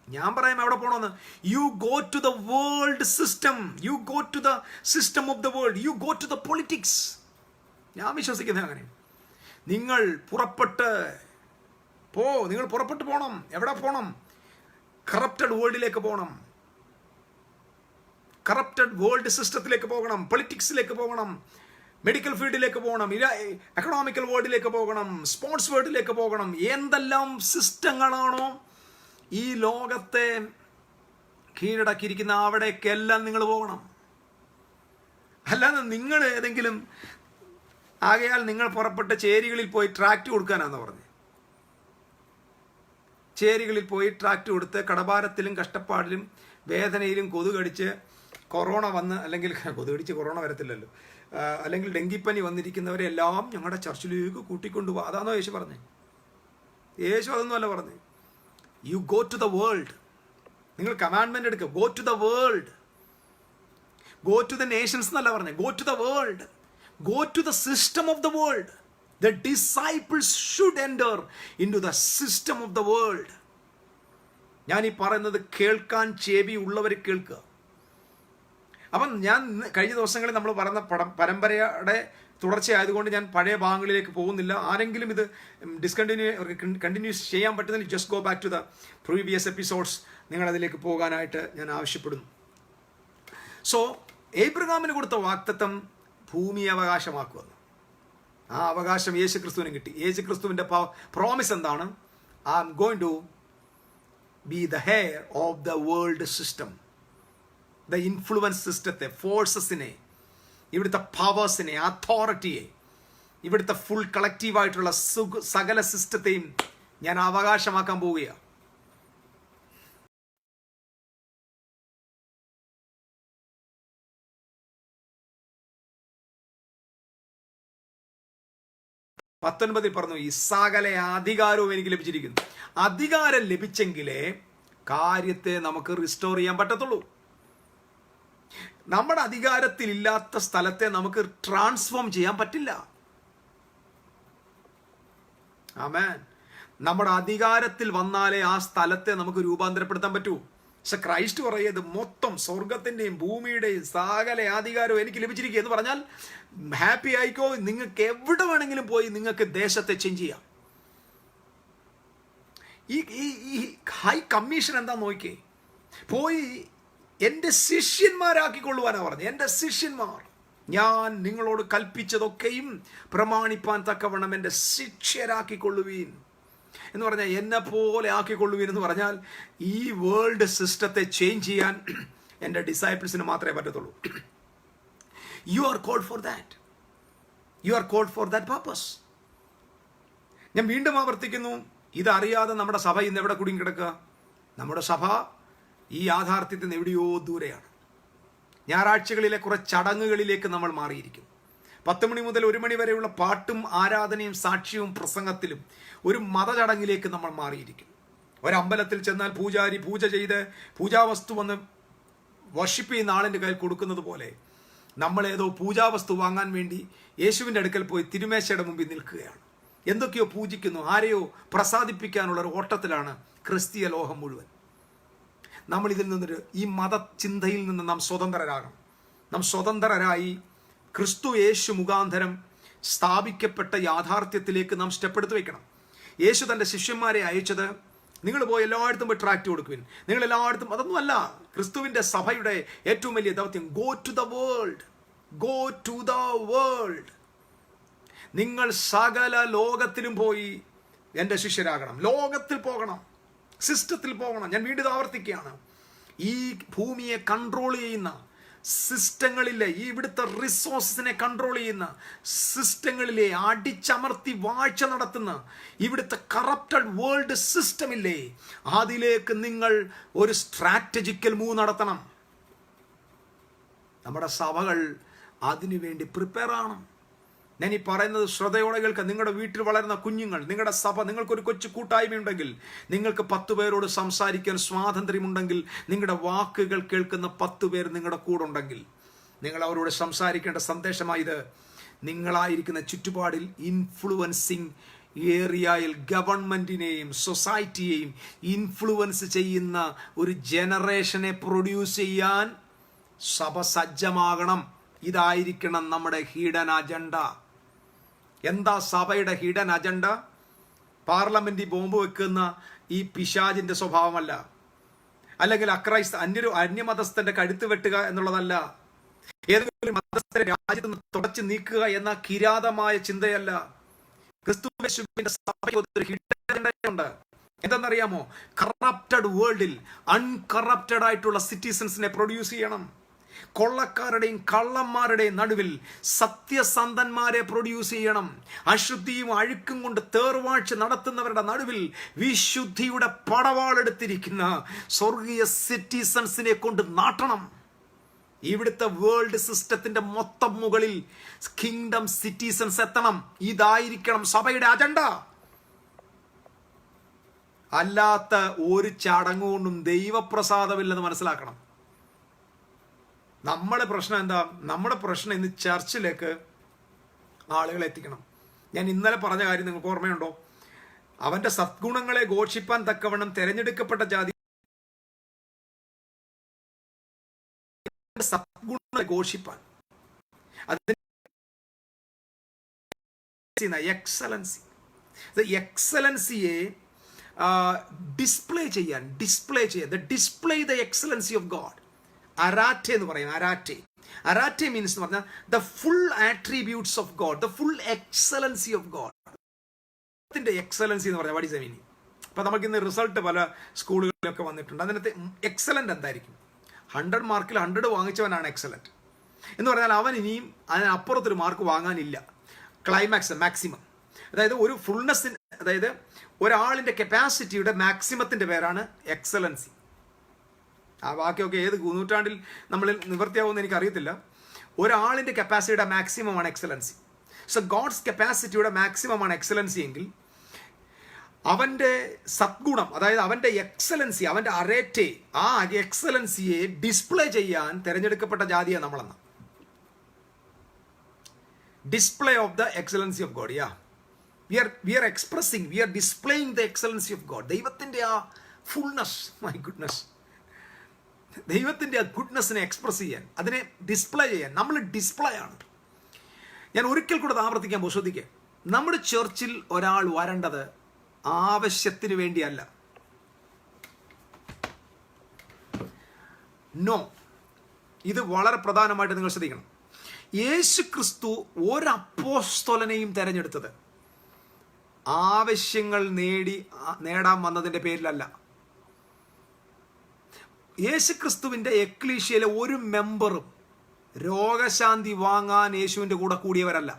ഞാൻ പറയാം എവിടെ പോകണമെന്ന്. You go to the world system. You go to the system of the world. You go to the politics. ഞാൻ വിശ്വസിക്കുന്നത് അങ്ങനെ. നിങ്ങൾ പുറപ്പെട്ട് നിങ്ങൾ പുറപ്പെട്ടു പോകണം. എവിടെ പോകണം? കറപ്റ്റഡ് വേൾഡിലേക്ക് പോകണം. കറപ്റ്റഡ് വേൾഡ് സിസ്റ്റത്തിലേക്ക് പോകണം. പൊളിറ്റിക്സിലേക്ക് പോകണം. മെഡിക്കൽ ഫീൽഡിലേക്ക് പോകണം. എക്കണോമിക്കൽ വേൾഡിലേക്ക് പോകണം. സ്പോർട്സ് വേൾഡിലേക്ക് പോകണം. എന്തെല്ലാം സിസ്റ്റങ്ങളാണോ ഈ ലോകത്തെ കീഴടക്കിയിരിക്കുന്ന അവിടേക്കെല്ലാം നിങ്ങൾ പോകണം. അല്ലാതെ നിങ്ങൾ ഏതെങ്കിലും ആകയാൽ നിങ്ങൾ പുറപ്പെട്ട് ചേരികളിൽ പോയി ട്രാക്റ്റ് കൊടുക്കാനാണെന്ന് പറഞ്ഞു. ചേരികളിൽ പോയി ട്രാക്റ്റ് കൊടുത്ത് കടഭാരത്തിലും കഷ്ടപ്പാടിലും വേദനയിലും കൊതുകടിച്ച് കൊറോണ വന്ന്, അല്ലെങ്കിൽ കൊതുകടിച്ച് കൊറോണ വരത്തില്ലല്ലോ, അല്ലെങ്കിൽ ഡെങ്കിപ്പനി വന്നിരിക്കുന്നവരെ എല്ലാം ഞങ്ങളുടെ ചർച്ചിലേക്ക് കൂട്ടിക്കൊണ്ടുപോകുക. അതാണോ യേശു പറഞ്ഞേ? യേശു അതൊന്നുമല്ല പറഞ്ഞേ. You go to the world. നിങ്ങൾ കമാൻഡ്മെന്റ് എടുക്കുക. Go to the world. Go to the nations എന്നല്ല പറഞ്ഞേ. Go to the world. Go to the system of the world. The disciples should enter into the system of the world. ഞാൻ ഈ പറയുന്നത് കേൾക്കാൻ ചെവി ഉള്ളവർ കേൾക്കുക. അപ്പം ഞാൻ കഴിഞ്ഞ ദിവസങ്ങളിൽ നമ്മൾ പറയുന്ന പരമ്പരയുടെ തുടർച്ചയായതുകൊണ്ട് ഞാൻ പഴയ ഭാഗങ്ങളിലേക്ക് പോകുന്നില്ല. ആരെങ്കിലും ഇത് കണ്ടിന്യൂസ് ചെയ്യാൻ പറ്റുന്നതിൽ just go back to the previous episodes. നിങ്ങളതിലേക്ക് പോകാനായിട്ട് ഞാൻ ആവശ്യപ്പെടുന്നു. സോ ഏബ്രഹാമിന് കൊടുത്ത വാഗ്ദത്തം ഭൂമി അവകാശമാക്കുമെന്ന്. ആ അവകാശം യേശുക്രിസ്തുവിന് കിട്ടി. യേശുക്രിസ്തുവിന്റെ പ്രോമിസ് എന്താണ്? I am going to be the heir of the world system. The influence സിസ്റ്റത്തെ, ഫോഴ്സസിനെ, ഇവിടുത്തെ പവേഴ്സിനെ, അതോറിറ്റിയെ, ഇവിടുത്തെ ഫുൾ കളക്റ്റീവായിട്ടുള്ള സകല സിസ്റ്റത്തെയും ഞാൻ അവകാശമാക്കാൻ പോവുകയാണ്. 19 പറഞ്ഞു, ഈ സകല അധികാരവും എനിക്ക് ലഭിച്ചിരിക്കുന്നു. അധികാരം ലഭിച്ചെങ്കിലേ കാര്യത്തെ നമുക്ക് റിസ്റ്റോർ ചെയ്യാൻ പറ്റത്തുള്ളൂ. നമ്മുടെ അധികാരത്തിൽ ഇല്ലാത്ത സ്ഥലത്തെ നമുക്ക് ട്രാൻസ്ഫോം ചെയ്യാൻ പറ്റില്ല. ആമേൻ. നമ്മുടെ അധികാരത്തിൽ വന്നാലേ ആ സ്ഥലത്തെ നമുക്ക് രൂപാന്തരപ്പെടുത്താൻ പറ്റൂ. പക്ഷെ ക്രൈസ്റ്റ് പറയുന്നത് മൊത്തം സ്വർഗത്തിന്റെയും ഭൂമിയുടെയും സകല അധികാരവും എനിക്ക് ലഭിച്ചിരിക്കുക എന്ന് പറഞ്ഞാൽ ഹാപ്പി ആയിക്കോ, നിങ്ങൾക്ക് എവിടെ വേണമെങ്കിലും പോയി നിങ്ങൾക്ക് ദേശത്തെ ചേഞ്ച് ചെയ്യാം. ഈ ഹൈ കമ്മീഷൻ എന്താ നോക്കിയേ, പോയി എൻ്റെ ശിഷ്യന്മാരാക്കിക്കൊള്ളുവാനാ പറഞ്ഞത്. എൻ്റെ ശിഷ്യന്മാർ, ഞാൻ നിങ്ങളോട് കൽപ്പിച്ചതൊക്കെയും പ്രമാണിപ്പാൻ തക്കവണ്ണം എൻ്റെ ശിഷ്യരാക്കിക്കൊള്ളുവീൻ എന്ന് പറഞ്ഞാൽ, എന്നെ പോലെ ആക്കിക്കൊള്ളുവീൻ എന്ന് പറഞ്ഞാൽ ഈ വേൾഡ് സിസ്റ്റത്തെ ചേഞ്ച് ചെയ്യാൻ എൻ്റെ ഡിസൈപ്പിൾസിന് മാത്രമേ പറ്റത്തുള്ളൂ. You are called for that. You are called for that purpose. ഞാൻ വീണ്ടും ആവർത്തിക്കുന്നു, ഇതറിയാതെ നമ്മുടെ സഭ ഇന്ന് എവിടെ കുടുങ്ങി കിടക്കുക? നമ്മുടെ സഭ ഈ യാഥാർത്ഥ്യത്തിൽ നിന്ന് എവിടെയോ ദൂരെയാണ്. ഞായറാഴ്ചകളിലെ കുറെ ചടങ്ങുകളിലേക്ക് നമ്മൾ മാറിയിരിക്കും. 10 മണി മുതൽ 1 മണി വരെയുള്ള പാട്ടും ആരാധനയും സാക്ഷ്യവും പ്രസംഗത്തിലും ഒരു മതചടങ്ങിലേക്ക് നമ്മൾ മാറിയിരിക്കും. ഒരമ്പലത്തിൽ ചെന്നാൽ പൂജാരി പൂജ ചെയ്ത് പൂജാവസ്തു വന്ന് വർഷിപ്പ് ചെയ്യുന്ന ആളിൻ്റെ കയ്യിൽ കൊടുക്കുന്നത് പോലെ നമ്മളേതോ പൂജാവസ്തു വാങ്ങാൻ വേണ്ടി യേശുവിൻ്റെ അടുക്കൽ പോയി തിരുമേശയുടെ മുമ്പിൽ നിൽക്കുകയാണ്. എന്തൊക്കെയോ പൂജിക്കുന്നു, ആരെയോ പ്രസാദിപ്പിക്കാനുള്ള ഒരു ഓട്ടത്തിലാണ് ക്രിസ്തീയ ലോകം മുഴുവൻ. നമ്മൾ ഇതിൽ നിന്നൊരു ഈ മതചിന്തയിൽ നിന്ന് നാം സ്വതന്ത്രരാകണം. നാം സ്വതന്ത്രരായി ക്രിസ്തു യേശു മുഖാന്തരം സ്ഥാപിക്കപ്പെട്ട യാഥാർത്ഥ്യത്തിലേക്ക് നാം സ്റ്റെപ്പ് എടുത്ത് വെക്കണം. യേശു തൻ്റെ ശിഷ്യന്മാരെ അയച്ചത്, നിങ്ങൾ പോയി എല്ലായിടത്തും പോയി ട്രാക്റ്റ് കൊടുക്കുവിൻ, നിങ്ങൾ എല്ലായിടത്തും, അതൊന്നുമല്ല ക്രിസ്തുവിൻ്റെ സഭയുടെ ഏറ്റവും വലിയ ദൗത്യം. Go to the world, go to the world. നിങ്ങൾ സകല ലോകത്തിലും പോയി എൻ്റെ ശിഷ്യരാകണം. ലോകത്തിൽ പോകണം, സിസ്റ്റത്തിൽ പോകണം. ഞാൻ വീണ്ടും ആവർത്തിക്കുകയാണ്, ഈ ഭൂമിയെ കൺട്രോൾ ചെയ്യുന്ന സിസ്റ്റങ്ങളിലെ, ഈ ഇവിടുത്തെ റിസോഴ്സിനെ കൺട്രോൾ ചെയ്യുന്ന സിസ്റ്റങ്ങളിലെ അടിച്ചമർത്തി വാഴ്ച നടത്തുന്ന ഇവിടുത്തെ കറപ്റ്റഡ് വേൾഡ് സിസ്റ്റം ഇല്ലേ, അതിലേക്ക് നിങ്ങൾ ഒരു സ്ട്രാറ്റജിക്കൽ മൂവ് നടത്തണം. നമ്മുടെ സഭകൾ അതിനുവേണ്ടി പ്രിപ്പയർ ആണ്. ഞാൻ ഈ പറയുന്നത് ശ്രദ്ധയോടെ കേൾക്കുക. നിങ്ങളുടെ വീട്ടിൽ വളരുന്ന കുഞ്ഞുങ്ങൾ, നിങ്ങളുടെ സഭ, നിങ്ങൾക്കൊരു കൊച്ചു കൂട്ടായ്മയുണ്ടെങ്കിൽ, നിങ്ങൾക്ക് 10 പേരോട് സംസാരിക്കാൻ സ്വാതന്ത്ര്യമുണ്ടെങ്കിൽ, നിങ്ങളുടെ വാക്കുകൾ കേൾക്കുന്ന 10 പേർ നിങ്ങളുടെ കൂടെ ഉണ്ടെങ്കിൽ, നിങ്ങൾ അവരോട് സംസാരിക്കേണ്ട സന്ദേശമായത്, നിങ്ങളായിരിക്കുന്ന ചുറ്റുപാടിൽ ഇൻഫ്ലുവൻസിങ് ഏരിയയിൽ ഗവൺമെന്റിനെയും സൊസൈറ്റിയെയും ഇൻഫ്ലുവൻസ് ചെയ്യുന്ന ഒരു ജനറേഷനെ പ്രൊഡ്യൂസ് ചെയ്യാൻ സഭ സജ്ജമാകണം. ഇതായിരിക്കണം നമ്മുടെ ഹിഡൻ അജണ്ട. എന്താ സഭയുടെ ഹിഡൻ അജണ്ട? പാർലമെന്റിൽ ബോംബ് വെക്കുന്ന ഈ പിശാചിന്റെ സ്വഭാവമല്ല, അല്ലെങ്കിൽ അന്യമതസ്ഥന്റെ കഴുത്ത് വെട്ടുക എന്നുള്ളതല്ല, ഏതെങ്കിലും മതസ്ഥരെ രാജ്യത്ത് നിന്ന് തുടച്ചു നീക്കുക എന്ന കിരാതമായ ചിന്തയല്ല. ക്രിസ്തുവിന്റെ സഭയ്ക്ക് ഒരു ഹിഡൻ അജണ്ടയുണ്ട്. എന്തെന്നറിയാമോ? കറപ്റ്റഡ് വേൾഡിൽ അൺകറപ്റ്റഡ് ആയിട്ടുള്ള സിറ്റിസൺസിനെ പ്രൊഡ്യൂസ് ചെയ്യണം. കൊള്ളക്കാരുടെയും കള്ളന്മാരുടെയും നടുവിൽ സത്യസന്ധന്മാരെ പ്രൊഡ്യൂസ് ചെയ്യണം. അശുദ്ധിയും അഴുക്കും കൊണ്ട് തേർവാഴ്ച നടത്തുന്നവരുടെ നടുവിൽ വിശുദ്ധിയുടെ പടവാളെടുത്തിരിക്കുന്ന സ്വർഗീയ സിറ്റിസൺസിനെ കൊണ്ട് നാട്ടണം. ഇവിടുത്തെ വേൾഡ് സിസ്റ്റത്തിന്റെ മൊത്തം മുകളിൽ കിങ്ഡം സിറ്റിസൺസ് എത്തണം. ഇതായിരിക്കണം സഭയുടെ അജണ്ട. അല്ലാത്ത ഒരു ചടങ്ങുകൊണ്ടും ദൈവപ്രസാദമില്ലെന്ന് മനസ്സിലാക്കണം. നമ്മുടെ പ്രശ്നം എന്താ? നമ്മുടെ പ്രശ്നം ഇന്ന് ചർച്ചിലേക്ക് ആളുകളെ എത്തിക്കണം. ഞാൻ ഇന്നലെ പറഞ്ഞ കാര്യം നിങ്ങൾക്ക് ഓർമ്മയുണ്ടോ? അവന്റെ സദ്ഗുണങ്ങളെ ഘോഷിപ്പാൻ തക്കവണ്ണം തെരഞ്ഞെടുക്കപ്പെട്ട ജാതി സദ്ഗുണങ്ങളെ ഘോഷിപ്പാൻ, എക്സലൻസിയെ ഡിസ്പ്ലേ ചെയ്യാൻ, display the excellency of God. അരാറ്റെ എന്ന് പറയും. അരാറ്റെ മീൻസ് എന്ന് പറഞ്ഞാൽ the full attributes of God, the full excellency of God. Excellency എന്ന് പറഞ്ഞാൽ വാട്ട് ഈസ് ദ മീനിങ്? അപ്പൊ നമുക്ക് ഇന്ന് റിസൾട്ട് പല സ്കൂളുകളിലൊക്കെ വന്നിട്ടുണ്ട്. അതിനകത്ത് എക്സലന്റ് എന്തായിരിക്കും? 100 മാർക്കിൽ 100 വാങ്ങിച്ചവനാണ് എക്സലന്റ് എന്ന് പറഞ്ഞാൽ അവൻ ഇനിയും അതിനപ്പുറത്തൊരു മാർക്ക് വാങ്ങാനില്ല. ക്ലൈമാക്സ്, മാക്സിമം, അതായത് ഒരു ഫുൾനെസ്സിന്, അതായത് ഒരാളിന്റെ കപ്പാസിറ്റിയുടെ മാക്സിമത്തിന്റെ പേരാണ് എക്സലൻസി. ആ വാക്യമൊക്കെ ഏത് നൂറ്റാണ്ടിൽ നമ്മൾ നിവർത്തിയാവുമെന്ന് എനിക്കറിയത്തില്ല. ഒരാളിൻ്റെ കപ്പാസിറ്റിയുടെ മാക്സിമമാണ് എക്സലൻസി. സോ ഗോഡ്സ് കപ്പാസിറ്റിയുടെ മാക്സിമമാണ് എക്സലൻസി എങ്കിൽ അവൻ്റെ സദ്ഗുണം, അതായത് അവൻ്റെ എക്സലൻസി, അവൻ്റെ അറേറ്റെ, ആ എക്സലൻസിയെ ഡിസ്പ്ലേ ചെയ്യാൻ തിരഞ്ഞെടുക്കപ്പെട്ട ജാതിയാണ് നമ്മളെന്ന്. Display of the excellency of God. we are expressing, we are displaying the excellency of God. ദൈവത്തിൻ്റെ ആ ഫുൾനെസ്, മൈ ഗുഡ്നസ്, ദൈവത്തിൻ്റെ ആ ഗുഡ്നെസ്സിനെ എക്സ്പ്രസ് ചെയ്യാൻ, അതിനെ ഡിസ്പ്ലേ ചെയ്യാൻ നമ്മൾ ഡിസ്പ്ലേ ആണ്. ഞാൻ ഒരിക്കൽ കൂടെ ആവർത്തിക്കാൻ ശ്രദ്ധിക്കുക. നമ്മുടെ ചർച്ചിൽ ഒരാൾ വരേണ്ടത് ആവശ്യത്തിന് വേണ്ടിയല്ല. നോ, ഇത് വളരെ പ്രധാനമായിട്ട് നിങ്ങൾ ശ്രദ്ധിക്കണം. യേശു ക്രിസ്തു ഒരു അപ്പോസ്തലനെയും തെരഞ്ഞെടുത്തത് ആവശ്യങ്ങൾ നേടാൻ വന്നതിൻ്റെ പേരിലല്ല. യേശു ക്രിസ്തുവിൻ്റെ എക്ലീഷ്യയിലെ ഒരു മെമ്പറും രോഗശാന്തി വാങ്ങാൻ യേശുവിൻ്റെ കൂടെ കൂടിയവരല്ല.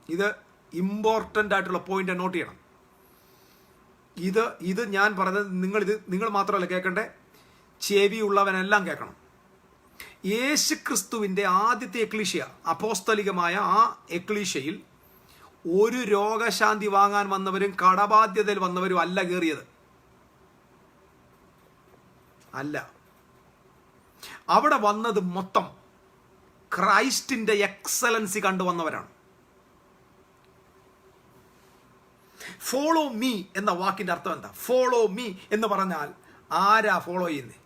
ഇത് ഇമ്പോർട്ടൻ്റ് ആയിട്ടുള്ള പോയിന്റ് നോട്ട് ചെയ്യണം. ഇത് ഞാൻ പറഞ്ഞത് നിങ്ങൾ മാത്രമല്ല കേൾക്കണ്ടേ, ചെവിയുള്ളവനെല്ലാം കേൾക്കണം. യേശു ക്രിസ്തുവിൻ്റെ ആദ്യത്തെ എക്ലീഷ്യ, അപ്പോസ്തലികമായ ആ എക്ലീഷ്യയിൽ ഒരു രോഗശാന്തി വാങ്ങാൻ വന്നവരും കടബാധ്യതയിൽ വന്നവരും അല്ല കയറിയത്. അല്ല, അവിടെ വന്നത് മൊത്തം ക്രൈസ്റ്റിന്റെ എക്സലൻസി കണ്ടുവന്നവരാണ്. ഫോളോ മീ എന്ന വാക്കിന്റെ അർത്ഥം എന്താ? ഫോളോ മീ എന്ന് പറഞ്ഞാൽ ആരാ ഫോളോ ചെയ്യുന്നേ?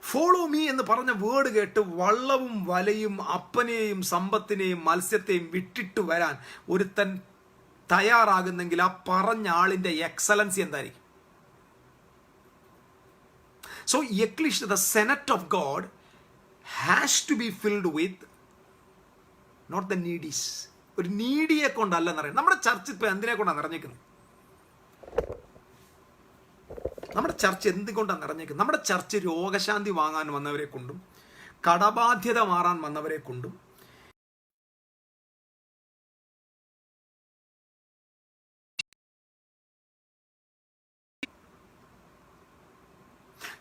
ഫോളോ മീ എന്ന് പറഞ്ഞ വേർഡ് കേട്ട് വള്ളവും വലയും അപ്പനെയും സമ്പത്തിനെയും മത്സ്യത്തെയും വിട്ടിട്ട് വരാൻ ഒരുത്തൻ തയ്യാറാകുന്നെങ്കിൽ ആ പറഞ്ഞ ആളിന്റെ എക്സലൻസി എന്തായിരിക്കും? So ecclesia, the senate of God has to be filled with not the needies. ഒരു നീഡിയെ കൊണ്ടല്ല നിറയുന്നത്. നമ്മുടെ ചർച്ച് ഇപ്പൊ എന്തിനെ കൊണ്ടാണ് നിറഞ്ഞേക്കുന്നത്? നമ്മുടെ ചർച്ച് എന്തുകൊണ്ടാണ് നിറഞ്ഞേക്കുന്നത്? നമ്മുടെ ചർച്ച് രോഗശാന്തി വാങ്ങാൻ വന്നവരെ കൊണ്ടും കടബാധ്യത മാറാൻ വന്നവരെ കൊണ്ടും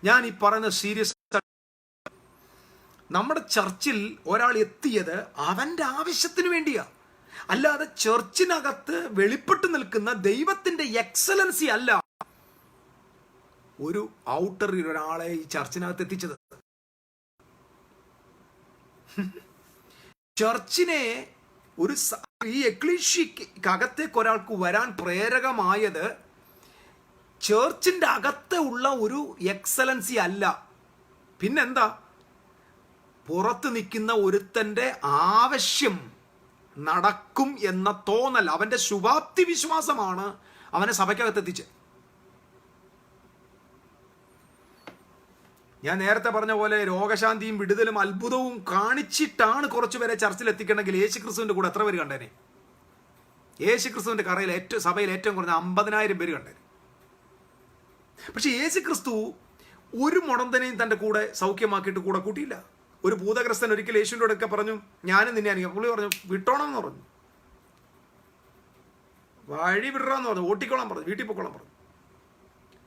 ഞാൻ ഈ പറയുന്നത് സീരിയസ്. നമ്മുടെ ചർച്ചിൽ ഒരാൾ എത്തിയത് അവന്റെ ആവശ്യത്തിന് വേണ്ടിയാ, അല്ലാതെ ചർച്ചിനകത്ത് വെളിപ്പെട്ട് നിൽക്കുന്ന ദൈവത്തിന്റെ എക്സലൻസി അല്ല ഒരു ഔട്ടറിൽ ഒരാളെ ഈ ചർച്ചിനകത്ത് എത്തിച്ചത്. ചർച്ചിനെ ഈ എക്ലീഷ്യക്കകത്തേക്ക് ഒരാൾക്ക് വരാൻ പ്രേരകമായത് ചേർച്ചിന്റെ അകത്ത് ഉള്ള ഒരു എക്സലൻസി അല്ല. പിന്നെന്താ? പുറത്ത് നിൽക്കുന്ന ഒരുത്തന്റെ ആവശ്യം നടക്കും എന്ന തോന്നൽ, അവന്റെ ശുഭാപ്തി വിശ്വാസമാണ് അവനെ സഭയ്ക്കകത്ത് എത്തിച്ച്. ഞാൻ നേരത്തെ പറഞ്ഞ പോലെ രോഗശാന്തിയും വിടുതലും അത്ഭുതവും കാണിച്ചിട്ടാണ് കുറച്ചുപേരെ ചർച്ചിൽ എത്തിക്കണമെങ്കിൽ യേശു ക്രിസ്തുവിന്റെ കൂടെ എത്ര പേര് കണ്ടേനെ? യേശു ക്രിസ്തുവിന്റെ കറയിൽ സഭയിൽ ഏറ്റവും കുറഞ്ഞ 50,000 പേര് കണ്ടേനെ. പക്ഷെ യേശു ക്രിസ്തു ഒരു മുടന്തനെയും തന്റെ കൂടെ സൗഖ്യമാക്കിയിട്ട് കൂടെ കൂട്ടിയില്ല. ഒരു ഭൂതഗ്രസ്തൻ ഒരിക്കൽ യേശുവിൻ്റെ അടുക്കെ പറഞ്ഞു, ഞാനും നിന്നെ അനുഭവം. പുള്ളി പറഞ്ഞു, വിട്ടോണം എന്ന് പറഞ്ഞു. വഴി വിടറാന്ന് പറഞ്ഞു, ഓട്ടിക്കോളാൻ പറഞ്ഞു, വീട്ടിൽ പൊക്കോളാൻ പറഞ്ഞു.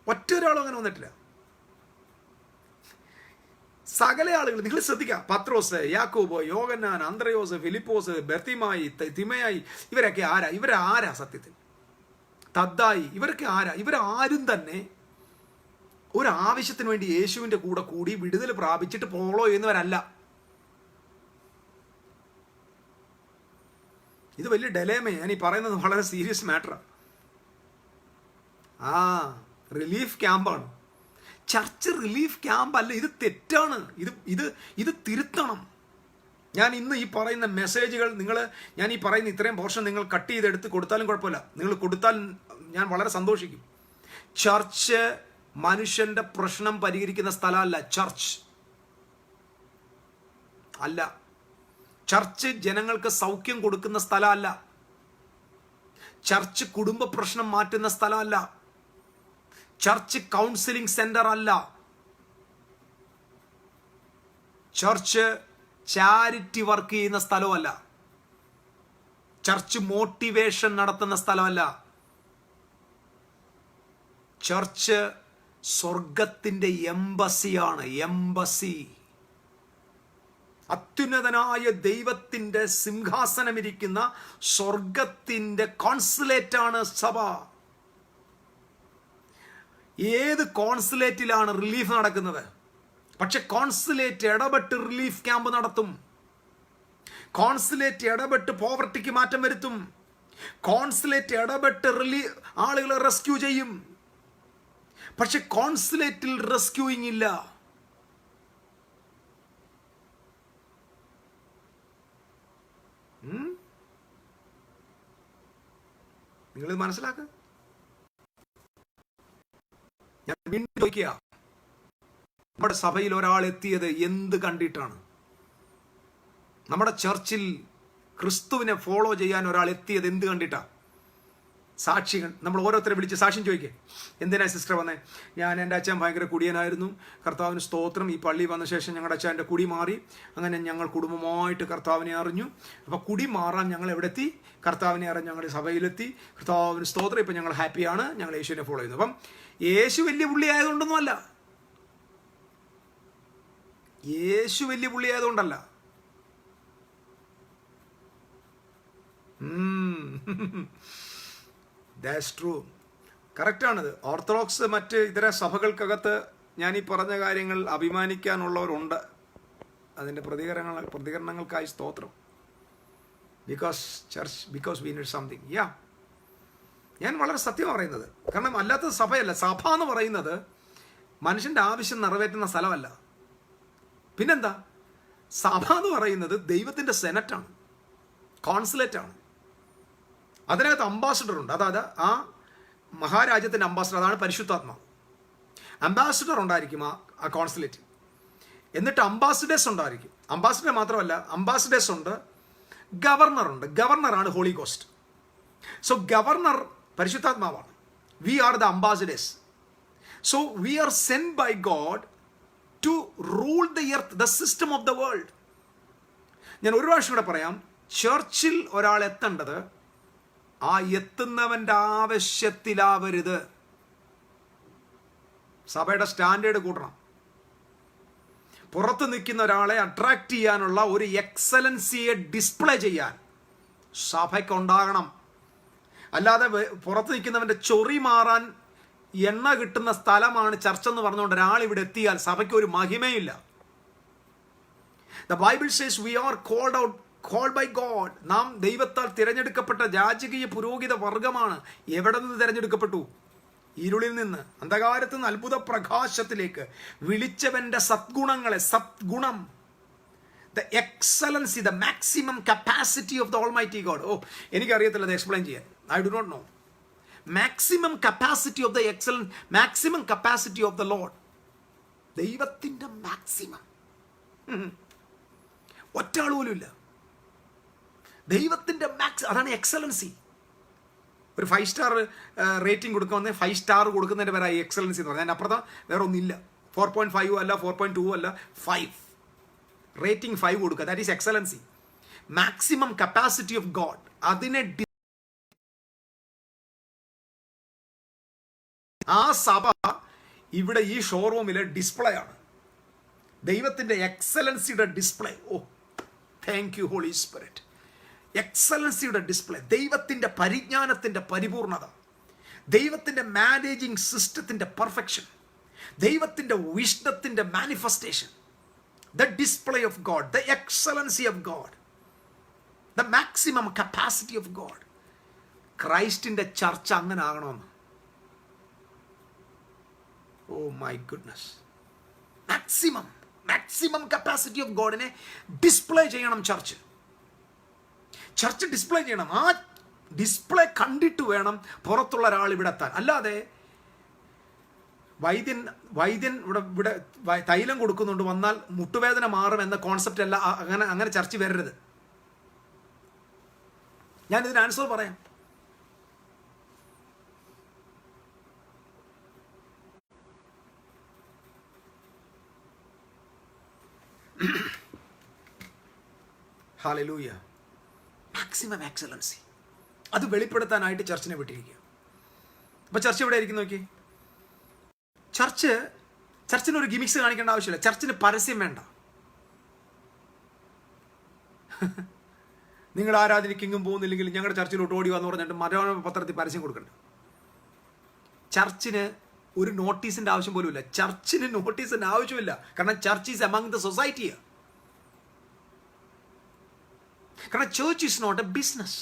ഒറ്റ ഒരാളും അങ്ങനെ വന്നിട്ടില്ല. സകല ആളുകൾ നിങ്ങൾ ശ്രദ്ധിക്കുക, പത്രോസ്, യാക്കോബ്, യോഹന്നാൻ, അന്ത്രയോസ്, ഫിലിപ്പോസ്, ബർത്തിമായി, തിമയായി, ഇവരൊക്കെ ആരാ? ഇവരാരാ സത്യത്തിൽ? തദ്ദായി, ഇവരൊക്കെ ആരാ? ഇവരാരും തന്നെ ഒരു ആവശ്യത്തിന് വേണ്ടി യേശുവിന്റെ കൂടെ കൂടി വിടുതൽ പ്രാപിച്ചിട്ട് ഫോളോ ചെയ്യുന്നവരല്ല. ഇത് വലിയ ഡെലേമ. ഞാൻ ഈ പറയുന്നത് വളരെ സീരിയസ് മാറ്ററാണ്. റിലീഫ് ക്യാമ്പാണ് ചർച്ച്. റിലീഫ് ക്യാമ്പ് അല്ല, ഇത് തെറ്റാണ്. ഇത് തിരുത്തണം. ഞാൻ ഇന്ന് ഈ പറയുന്ന മെസ്സേജുകൾ ഞാൻ ഈ പറയുന്ന ഇത്രയും പോർഷൻ നിങ്ങൾ കട്ട് ചെയ്തെടുത്ത് കൊടുത്താലും കുഴപ്പമില്ല. നിങ്ങൾ കൊടുത്താൽ ഞാൻ വളരെ സന്തോഷിക്കും. ചർച്ച് മനുഷ്യന്റെ പ്രശ്നം പരിഹരിക്കുന്ന സ്ഥലമല്ല. ചർച്ച് അല്ല. ചർച്ച് ജനങ്ങൾക്ക് സൗഖ്യം കൊടുക്കുന്ന സ്ഥലമല്ല. ചർച്ച് കുടുംബ പ്രശ്നം മാറ്റുന്ന സ്ഥലമല്ല. ചർച്ച് കൗൺസിലിംഗ് സെന്റർ അല്ല. ചർച്ച് ചാരിറ്റി വർക്ക് ചെയ്യുന്ന സ്ഥലമല്ല. ചർച്ച് മോട്ടിവേഷൻ നടത്തുന്ന സ്ഥലമല്ല. ചർച്ച് സ്വർഗത്തിന്റെ എംബസിയാണ്. എംബസി. അത്യുന്നതനായ ദൈവത്തിൻ്റെ സിംഹാസനമിരിക്കുന്ന സ്വർഗത്തിൻ്റെ കോൺസുലേറ്റാണ് സഭ. ഏത് കോൺസുലേറ്റിലാണ് റിലീഫ് നടക്കുന്നത്? പക്ഷെ കോൺസുലേറ്റ് ഇടപെട്ട് റിലീഫ് ക്യാമ്പ് നടത്തും. കോൺസുലേറ്റ് ഇടപെട്ട് പോവർട്ടിക്ക് മാറ്റം വരുത്തും. കോൺസുലേറ്റ് ഇടപെട്ട് ആളുകളെ റെസ്ക്യൂ ചെയ്യും. പക്ഷെ കോൺസുലേറ്റിൽ റെസ്ക്യൂയിങ് ഇല്ല. നിങ്ങളിത് മനസ്സിലാക്കുക. ഞാൻ വീണ്ടും ചോദിക്കുക, നമ്മുടെ സഭയിൽ ഒരാൾ എത്തിയത് എന്ത് കണ്ടിട്ടാണ്? നമ്മുടെ ചർച്ചിൽ ക്രിസ്തുവിനെ ഫോളോ ചെയ്യാൻ ഒരാൾ എത്തിയത് എന്ത് കണ്ടിട്ടാണ്? സാക്ഷികൾ നമ്മൾ ഓരോരുത്തരെ വിളിച്ച് സാക്ഷ്യം ചോദിക്കുക. എന്തിനാ സിസ്റ്റർ വന്നേ? ഞാൻ എൻ്റെ അച്ഛൻ ഭയങ്കര കുടിയനായിരുന്നു, കർത്താവിന് സ്തോത്രം, ഈ പള്ളി വന്ന ശേഷം ഞങ്ങളുടെ അച്ഛൻ്റെ കുടി മാറി, അങ്ങനെ ഞങ്ങൾ കുടുംബമായിട്ട് കർത്താവിനെ അറിഞ്ഞു. അപ്പോൾ കുടി മാറാൻ ഞങ്ങൾ എവിടെ എത്തി? കർത്താവിനെ അറിഞ്ഞ് ഞങ്ങളുടെ സഭയിലെത്തി, കർത്താവിന് സ്തോത്രം, ഇപ്പം ഞങ്ങൾ ഹാപ്പിയാണ്, ഞങ്ങൾ യേശുവിനെ ഫോളോ ചെയ്യുന്നു. അപ്പം യേശു വലിയ പുള്ളി ആയതുകൊണ്ടൊന്നുമല്ല, യേശു വലിയ പുള്ളി ആയതുകൊണ്ടല്ല. ദാറ്റ്സ് ട്രൂ, കറക്റ്റാണിത്. ഓർത്തഡോക്സ് മറ്റ് ഇതര സഭകൾക്കകത്ത് ഞാൻ ഈ പറഞ്ഞ കാര്യങ്ങൾ അഭിമാനിക്കാനുള്ളവരുണ്ട്. അതിൻ്റെ പ്രതികരണങ്ങൾക്കായി സ്തോത്രം. Because we need something. ഞാൻ വളരെ സത്യം പറയുന്നത്. കാരണം അല്ലാത്തത് സഭയല്ല. സഭ എന്ന് പറയുന്നത് മനുഷ്യൻ്റെ ആവശ്യം നിറവേറ്റുന്ന സ്ഥലമല്ല. പിന്നെന്താ? സഭ എന്ന് പറയുന്നത് ദൈവത്തിൻ്റെ സെനറ്റാണ്, കോൺസുലേറ്റാണ്. അതിനകത്ത് അംബാസഡർ ഉണ്ട്. അതായത് ആ മഹാരാജ്യത്തിൻ്റെ അംബാസഡർ, അതാണ് പരിശുദ്ധാത്മാവ്. അംബാസഡർ ഉണ്ടായിരിക്കും ആ കോൺസുലേറ്റ്. എന്നിട്ട് അംബാസഡേഴ്സ് ഉണ്ടായിരിക്കും. അംബാസഡർ മാത്രമല്ല, അംബാസഡേഴ്സ് ഉണ്ട്, ഗവർണറുണ്ട്. ഗവർണറാണ് ഹോളി ഗോസ്റ്റ്. സോ ഗവർണർ പരിശുദ്ധാത്മാവാണ്. We are the ambassadors. So we are send by God to rule the earth, the system of the world. ഞാൻ ഒരു പ്രാവശ്യം കൂടെ പറയാം. ചർച്ചിൽ ഒരാൾ എത്തേണ്ടത് ആ എത്തുന്നവൻ്റെ ആവശ്യത്തിലാവരുത്. സഭയുടെ സ്റ്റാൻഡേർഡ് കൂട്ടണം. പുറത്ത് നിൽക്കുന്ന ഒരാളെ അട്രാക്ട് ചെയ്യാനുള്ള ഒരു എക്സലൻസിയെ ഡിസ്പ്ലേ ചെയ്യാൻ സഭയ്ക്കുണ്ടാകണം. അല്ലാതെ പുറത്ത് നിൽക്കുന്നവൻ്റെ ചൊറി മാറാൻ എണ്ണ കിട്ടുന്ന സ്ഥലമാണ് ചർച്ച എന്ന് പറഞ്ഞുകൊണ്ട് ഒരാൾ ഇവിടെ എത്തിയാൽ സഭയ്ക്ക് ഒരു മഹിമയില്ല. The Bible says we are called by God. നാം ദൈവത്താൽ തിരഞ്ഞെടുക്കപ്പെട്ട രാജകീയ പുരോഹിത വർഗമാണ്. എവിടെ നിന്ന് തിരഞ്ഞെടുക്കപ്പെട്ടു? ഇരുളിൽ നിന്ന്, അന്ധകാരത്തിൽ നിന്ന് അത്ഭുത പ്രകാശത്തിലേക്ക് വിളിച്ചവന്റെ സദ്ഗുണങ്ങളെ, സദ്ഗുണം, the excellency, the maximum capacity of the Almighty God. എനിക്കറിയത്തില്ല അത് എക്സ്പ്ലെയിൻ ചെയ്യാൻ. I do not know. Maximum capacity of the excellence, maximum capacity of the Lord. ദൈവത്തിൻ്റെ മാക്സിമം ഒറ്റ ആൾ പോലും ഇല്ല. ദൈവത്തിൻ്റെ അതാണ് എക്സലൻസി. ഒരു 5 സ്റ്റാർ റേറ്റിംഗ് കൊടുക്കുക, 5 സ്റ്റാർ കൊടുക്കുന്നതിൻ്റെ പേരായി എക്സലൻസി എന്ന് പറഞ്ഞാൽ. അതിനപ്പുറത്ത് വേറെ ഒന്നില്ല. 4.5 അല്ല, 4.2 അല്ല, 5 റേറ്റിംഗ് 5 കൊടുക്കുക. That is excellency. Maximum capacity of God. അതിനെ ആ സഭ ഇവിടെ ഈ ഷോറൂമിലെ ഡിസ്പ്ലേ ആണ്. ദൈവത്തിൻ്റെ എക്സലൻസിയുടെ display. Thank you Holy Spirit. എക്സലൻസിയുടെ ഡിസ്പ്ലേ, ദൈവത്തിൻ്റെ പരിജ്ഞാനത്തിൻ്റെ പരിപൂർണത, ദൈവത്തിൻ്റെ മാനേജിങ് സിസ്റ്റത്തിൻ്റെ പെർഫെക്ഷൻ, ദൈവത്തിൻ്റെ വിഷ്ണത്തിൻ്റെ manifestation, the display of God, the excellency of God, the maximum capacity of God. ക്രൈസ്റ്റിൻ്റെ ചർച്ച അങ്ങനെ ആകണമെന്ന്. Oh my goodness. Maximum capacity of ഗോഡിനെ ഡിസ്പ്ലേ ചെയ്യണം ചർച്ച്. ചർച്ച് ഡിസ്പ്ലേ ചെയ്യണം. ആ ഡിസ്പ്ലേ കണ്ടിട്ട് വേണം പുറത്തുള്ള ഒരാൾ ഇവിടെ എത്താൻ. അല്ലാതെ വൈദ്യൻ ഇവിടെ തൈലം കൊടുക്കുന്നുണ്ട്, വന്നാൽ മുട്ടുവേദന മാറും എന്ന കോൺസെപ്റ്റ് അല്ല. അങ്ങനെ ചർച്ച വരരുത്. ഞാനിതിന് ആൻസർ പറയാം. ഹല്ലേലൂയ. മാക്സിമം എക്സലൻസി അത് വെളിപ്പെടുത്താനായിട്ട് ചർച്ചിനെ വിട്ടിരിക്കുക. അപ്പോൾ ചർച്ച എവിടെ ആയിരിക്കും നോക്കി? ചർച്ചിനൊരു ഗിമിക്സ് കാണിക്കേണ്ട ആവശ്യമില്ല. ചർച്ചിന് പരസ്യം വേണ്ട. നിങ്ങൾ ആരാധനയ്ക്കെങ്കിലും പോകുന്നില്ലെങ്കിൽ ഞങ്ങളുടെ ചർച്ചിലോട്ട് ഓടി വന്ന് പറഞ്ഞിട്ട് മനോരമ പത്രത്തിൽ പരസ്യം കൊടുക്കണ്ട. ചർച്ചിന് ഒരു നോട്ടീസിൻ്റെ ആവശ്യം പോലും ഇല്ല. ചർച്ചിന് നോട്ടീസിൻ്റെ ആവശ്യമില്ല. കാരണം church is among the society. കാരണം church is not a business.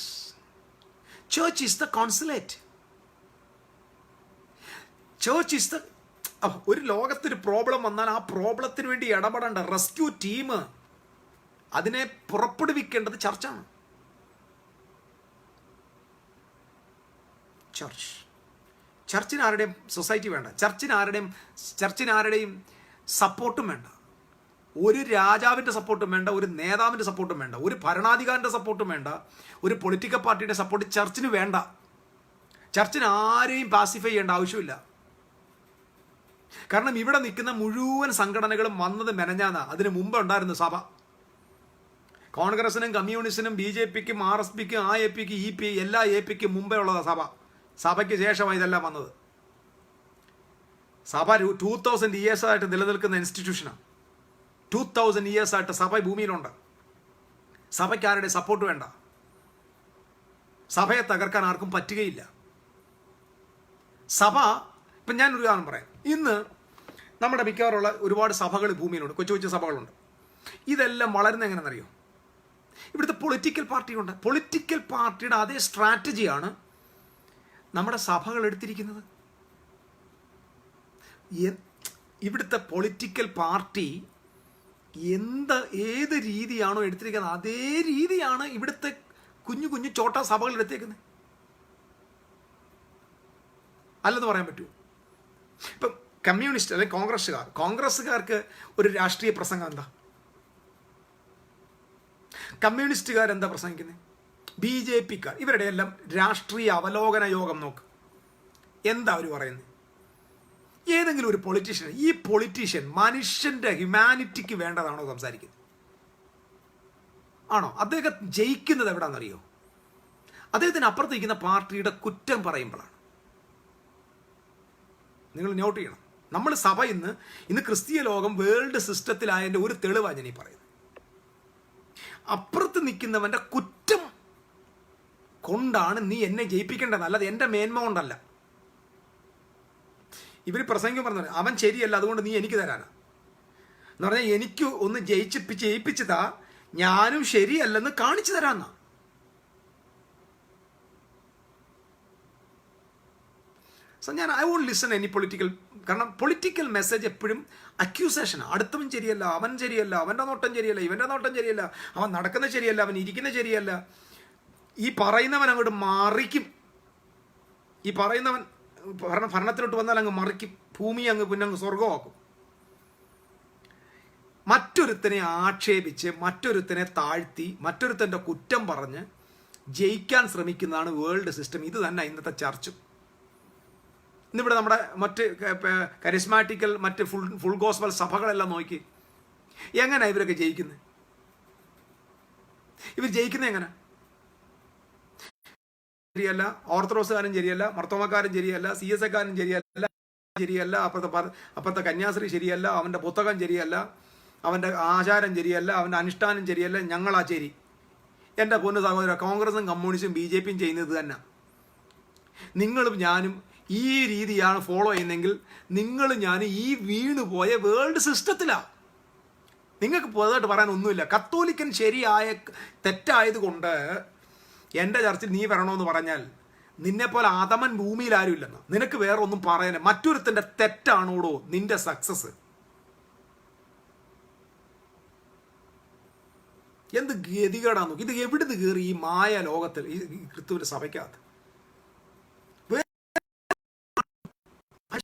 Church is the consulate. Church is the ഒരു ലോകത്തൊരു പ്രോബ്ലം വന്നാൽ ആ പ്രോബ്ലത്തിന് വേണ്ടി ഇടപെടേണ്ട റെസ്ക്യൂ ടീം, അതിനെ പുറപ്പെടുവിക്കേണ്ടത് ചർച്ചാണ്. ചർച്ചിന് ആരുടെയും സൊസൈറ്റി വേണ്ട. ചർച്ചിന് ആരുടെയും സപ്പോർട്ടും വേണ്ട. ഒരു രാജാവിൻ്റെ സപ്പോർട്ടും വേണ്ട, ഒരു നേതാവിൻ്റെ സപ്പോർട്ടും വേണ്ട, ഒരു ഭരണാധികാരിൻ്റെ സപ്പോർട്ടും വേണ്ട, ഒരു പൊളിറ്റിക്കൽ പാർട്ടിയുടെ സപ്പോർട്ട് ചർച്ചിന് വേണ്ട. ചർച്ചിന് ആരെയും പാസിഫൈ ചെയ്യേണ്ട ആവശ്യമില്ല. കാരണം ഇവിടെ നിൽക്കുന്ന മുഴുവൻ സംഘടനകളും വന്നത് മെനഞ്ഞാന്നാ. അതിന് മുമ്പ് ഉണ്ടായിരുന്നു സഭ. കോൺഗ്രസിനും കമ്മ്യൂണിസ്റ്റിനും BJPക്കും RSPക്കും AAPക്കും EP എല്ലാ APക്കും മുമ്പേ ഉള്ളതാണ് സഭ. സഭയ്ക്ക് ശേഷമാണ് ഇതെല്ലാം വന്നത്. സഭ 2000 years ആയിട്ട് നിലനിൽക്കുന്ന ഇൻസ്റ്റിറ്റ്യൂഷനാണ്. 2000 years ആയിട്ട് സഭ ഭൂമിയിലുണ്ട്. സഭയ്ക്ക് ആരുടെ സപ്പോർട്ട് വേണ്ട. സഭയെ തകർക്കാൻ ആർക്കും പറ്റുകയില്ല. സഭ ഇപ്പം ഞാനൊരു ഉദാഹരണം പറയാം. ഇന്ന് നമ്മുടെ മിക്കവാറുള്ള ഒരുപാട് സഭകൾ ഭൂമിയിലുണ്ട്, കൊച്ചു കൊച്ചു സഭകളുണ്ട്. ഇതെല്ലാം വളരുന്ന എങ്ങനെയെന്നറിയോ? ഇവിടുത്തെ പൊളിറ്റിക്കൽ പാർട്ടിയുണ്ട്. പൊളിറ്റിക്കൽ പാർട്ടിയുടെ അതേ സ്ട്രാറ്റജിയാണ് നമ്മുടെ സഭകൾ എടുത്തിരിക്കുന്നത്. ഇവിടുത്തെ പൊളിറ്റിക്കൽ പാർട്ടി ഏത് രീതിയാണോ എടുത്തിരിക്കുന്നത് അതേ രീതിയാണ് ഇവിടുത്തെ കുഞ്ഞു കുഞ്ഞു ചോട്ടാ സഭകൾ എടുത്തേക്കുന്നത്. അല്ലെന്ന് പറയാൻ പറ്റുമോ? ഇപ്പം കമ്മ്യൂണിസ്റ്റ് അല്ലെങ്കിൽ കോൺഗ്രസ്സുകാർക്ക് ഒരു രാഷ്ട്രീയ പ്രസംഗം എന്താ? കമ്മ്യൂണിസ്റ്റുകാരെന്താ പ്രസംഗിക്കുന്നത്? BJPക്കാർ ഇവരുടെ എല്ലാം രാഷ്ട്രീയ അവലോകന യോഗം നോക്ക്. എന്താ അവർ പറയുന്നത്? ഏതെങ്കിലും ഒരു പൊളിറ്റീഷ്യൻ, ഈ പൊളിറ്റീഷ്യൻ മനുഷ്യന്റെ ഹ്യൂമാനിറ്റിക്ക് വേണ്ടതാണോ സംസാരിക്കുന്നത്? ആണോ? അദ്ദേഹം ജയിക്കുന്നത് എവിടാണെന്നറിയോ? അദ്ദേഹത്തിന് അപ്പുറത്തിരിക്കുന്ന പാർട്ടിയുടെ കുറ്റം പറയുമ്പോഴാണ്. നിങ്ങൾ നോട്ട് ചെയ്യണം. നമ്മൾ സഭ ഇന്ന് ക്രിസ്തീയ ലോകം വേൾഡ് സിസ്റ്റത്തിലായതിൻ്റെ ഒരു തെളിവാണ് ഞാൻ ഈ പറയുന്നത്. അപ്പുറത്ത് നിൽക്കുന്നവൻ്റെ കുറ്റം കൊണ്ടാണ് നീ എന്നെ ജയിപ്പിക്കേണ്ടത്, അല്ലാതെ എൻ്റെ മേന്മ കൊണ്ടല്ല. ഇവർ പ്രസംഗം പറഞ്ഞത് അവൻ ശരിയല്ല അതുകൊണ്ട് നീ എനിക്ക് തരാനാ എന്ന് പറഞ്ഞാൽ എനിക്ക് ഒന്ന് ജയിപ്പിച്ചതാ, ഞാനും ശരിയല്ലെന്ന് കാണിച്ചു തരാന്നാ. സോ ഞാൻ I won't listen any political. കാരണം പൊളിറ്റിക്കൽ മെസ്സേജ് എപ്പോഴും അക്യൂസേഷനാണ്. അടുത്തവൻ ശരിയല്ല, അവൻ ശരിയല്ല, അവൻ്റെ നോട്ടം ശരിയല്ല, ഇവൻ്റെ നോട്ടം ശരിയല്ല, അവൻ നടക്കുന്നത് ശരിയല്ല, അവൻ ഇരിക്കുന്നത് ശരിയല്ല. ഈ പറയുന്നവൻ അങ്ങോട്ട് മറിക്കും. ഈ പറയുന്നവൻ ഭരണത്തിലോട്ട് വന്നാൽ അങ്ങ് മറിക്കും. ഭൂമി പിന്നെ അങ്ങ് സ്വർഗമാക്കും. മറ്റൊരുത്തനെ ആക്ഷേപിച്ച്, മറ്റൊരുത്തനെ താഴ്ത്തി, മറ്റൊരുത്തൻ്റെ കുറ്റം പറഞ്ഞ് ജയിക്കാൻ ശ്രമിക്കുന്നതാണ് വേൾഡ് സിസ്റ്റം. ഇത് തന്നെ ഇന്നത്തെ ചർച്ചും. ഇന്നിവിടെ നമ്മുടെ മറ്റ് കരിസ്മാറ്റിക്കൽ മറ്റ് ഫുൾ ഗോസ്പൽ സഭകളെല്ലാം നോക്കി എങ്ങനെ ഇവരൊക്കെ ജയിക്കുന്നത്? ഇവർ ജയിക്കുന്നത് എങ്ങനെ? ശരിയല്ല, ഓർത്തഡോക്സുകാരും ശരിയല്ല, മർത്തോമക്കാരും ശരിയല്ല, CSAക്കാരും ശരിയല്ല, അപ്പുറത്തെ കന്യാസ്ത്രീ ശരിയല്ല, അവൻ്റെ പുസ്തകം ശരിയല്ല, അവൻ്റെ ആചാരം ശരിയല്ല, അവൻ്റെ അനുഷ്ഠാനം ശരിയല്ല, ഞങ്ങളാ ശരി. എൻ്റെ പൊന്നു സഹോദര, കോൺഗ്രസും കമ്മ്യൂണിസ്റ്റും BJPയും ചെയ്യുന്നത് തന്നെ. നിങ്ങളും ഞാനും ഈ രീതിയാണ് ഫോളോ ചെയ്യുന്നതെങ്കിൽ നിങ്ങളും ഞാനും ഈ വീണുപോയ വേൾഡ് സിസ്റ്റത്തിലാണ്. നിങ്ങൾക്ക് പുതുതായിട്ട് പറയാൻ ഒന്നുമില്ല. കത്തോലിക്കൻ തെറ്റായതുകൊണ്ട് എൻ്റെ ചർച്ചിൽ നീ വരണമെന്ന് പറഞ്ഞാൽ നിന്നെപ്പോലെ ആദമൻ ഭൂമിയിൽ ആരും ഇല്ലെന്ന്. നിനക്ക് വേറെ ഒന്നും പറയാൻ, മറ്റൊരുത്തൻ്റെ തെറ്റാണോടോ നിന്റെ സക്സസ്? എന്ത് ഗതികേടാന്ന് നോക്കി. ഇത് എവിടുന്ന് കയറി ഈ മായ ലോകത്തിൽ, ഈ ക്രിസ്തുവിന്റെ സഭയ്ക്കകത്ത്?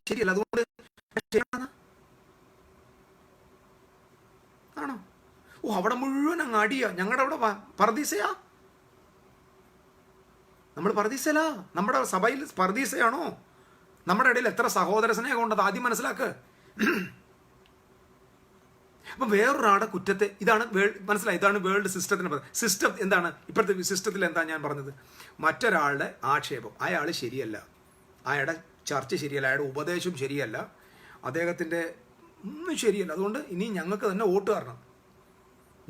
ശരിയല്ല, അതുകൊണ്ട് ആണോ? ഓ, അവിടെ മുഴുവൻ അങ്ങ് അടിയാ. ഞങ്ങളുടെ അവിടെ പർദീസയാ. നമ്മൾ പർദീസലാ. നമ്മുടെ സഭയിൽ പർദീസയാണോ? നമ്മുടെ ഇടയിൽ എത്ര സഹോദര സ്നേഹം ഉണ്ടത് ആദ്യം മനസ്സിലാക്ക്. അപ്പൊ വേറൊരാളുടെ കുറ്റത്തെ ഇതാണ് മനസ്സിലായി. ഇതാണ് വേൾഡ് സിസ്റ്റത്തിന് സിസ്റ്റം. എന്താണ് ഇപ്പോഴത്തെ സിസ്റ്റത്തിൽ എന്താ ഞാൻ പറഞ്ഞത്? മറ്റൊരാളുടെ ആക്ഷേപം, അയാൾ ശരിയല്ല, അയാളുടെ ചർച്ച ശരിയല്ല, അയാളുടെ ഉപദേശം ശരിയല്ല, അദ്ദേഹത്തിൻ്റെ ഒന്നും ശരിയല്ല, അതുകൊണ്ട് ഇനി ഞങ്ങൾക്ക് തന്നെ വോട്ട് തരണം,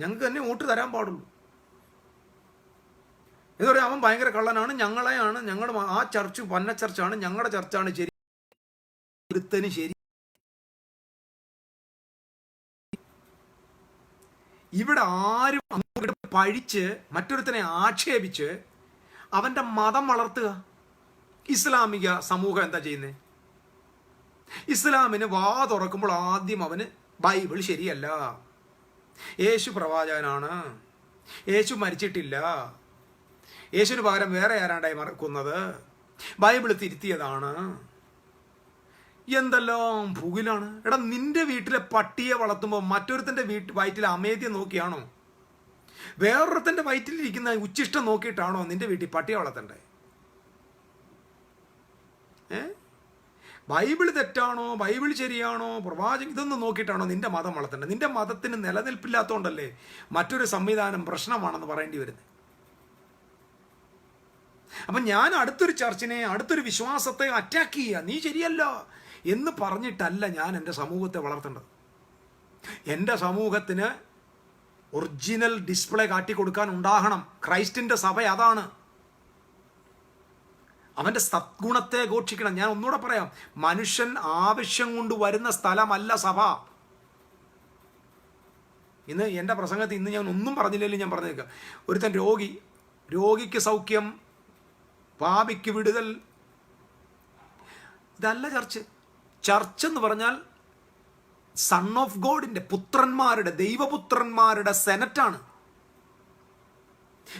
ഞങ്ങൾക്ക് തന്നെ വോട്ട് തരാൻ പാടുള്ളൂ. എന്ന് പറയാം അവൻ ഭയങ്കര കള്ളനാണ്, ഞങ്ങളുടെ ആ ചർച്ച് പന്ന ചർച്ചാണ്, ഞങ്ങളുടെ ചർച്ചാണ് ശരി, ഒരുത്തന് ശരി. ഇവിടെ ആരും അങ്ങോട്ട് പഴിച്ച് മറ്റൊരുത്തനെ ആക്ഷേപിച്ച് അവന്റെ മതം വളർത്തുക. ഇസ്ലാമിക സമൂഹം എന്താ ചെയ്യുന്നത്? ഇസ്ലാമിന് വാ തുറക്കുമ്പോൾ ആദ്യം അവന് ബൈബിൾ ശരിയല്ല, യേശു പ്രവാചകനാണ്, യേശു മരിച്ചിട്ടില്ല, യേശുവിന് പകരം വേറെ ആരാണ്ടായി മറക്കുന്നത്, ബൈബിൾ തിരുത്തിയതാണ്, എന്തെല്ലാം പുകിലാണ്. എടാ, നിന്റെ വീട്ടിലെ പട്ടിയെ വളർത്തുമ്പോൾ മറ്റൊരുത്തന്റെ വയറ്റിലെ അമേദ്യം നോക്കിയാണോ, വേറൊരുത്തന്റെ വയറ്റിലിരിക്കുന്ന ഉച്ചിഷ്ടം നോക്കിയിട്ടാണോ നിന്റെ വീട്ടിൽ പട്ടിയെ വളർത്തണ്ടേ? ബൈബിൾ തെറ്റാണോ, ബൈബിൾ ശരിയാണോ, പ്രവാചകൻ, ഇതൊന്നും നോക്കിയിട്ടാണോ നിന്റെ മതം വളർത്തേണ്ടത്? നിന്റെ മതത്തിന് നിലനിൽപ്പില്ലാത്തതുകൊണ്ടല്ലേ മറ്റൊരു സംവിധാനം പ്രശ്നമാണെന്ന് പറയേണ്ടി വരുന്നത്. അപ്പം ഞാൻ അടുത്തൊരു ചർച്ചിനെ, അടുത്തൊരു വിശ്വാസത്തെ അറ്റാക്ക് ചെയ്യുക, നീ ശരിയല്ല എന്ന് പറഞ്ഞിട്ടല്ല ഞാൻ എൻ്റെ സമൂഹത്തെ വളർത്തേണ്ടത്. എൻ്റെ സമൂഹത്തിന് ഒറിജിനൽ ഡിസ്പ്ലേ കാട്ടിക്കൊടുക്കാൻ ഉണ്ടാകണം. ക്രൈസ്റ്റിൻ്റെ സഭ അതാണ്. അവൻ്റെ സദ്ഗുണത്തെ ഘോഷിക്കണം. ഞാൻ ഒന്നുകൂടെ പറയാം, മനുഷ്യൻ ആവശ്യം കൊണ്ട് വരുന്ന സ്ഥലമല്ല സഭ. ഇന്ന് എൻ്റെ പ്രസംഗത്തിൽ ഇന്ന് ഞാൻ ഒന്നും പറഞ്ഞില്ലെങ്കിലും ഞാൻ പറഞ്ഞേക്കാം, ഒരുത്തൻ രോഗിക്ക് സൗഖ്യം, പാപിക്ക് വിടുതൽ, ഇതല്ല ചർച്ച്. ചർച്ച് എന്ന് പറഞ്ഞാൽ സൺ ഓഫ് ഗോഡിന്റെ പുത്രന്മാരുടെ, ദൈവപുത്രന്മാരുടെ സെനറ്റാണ്.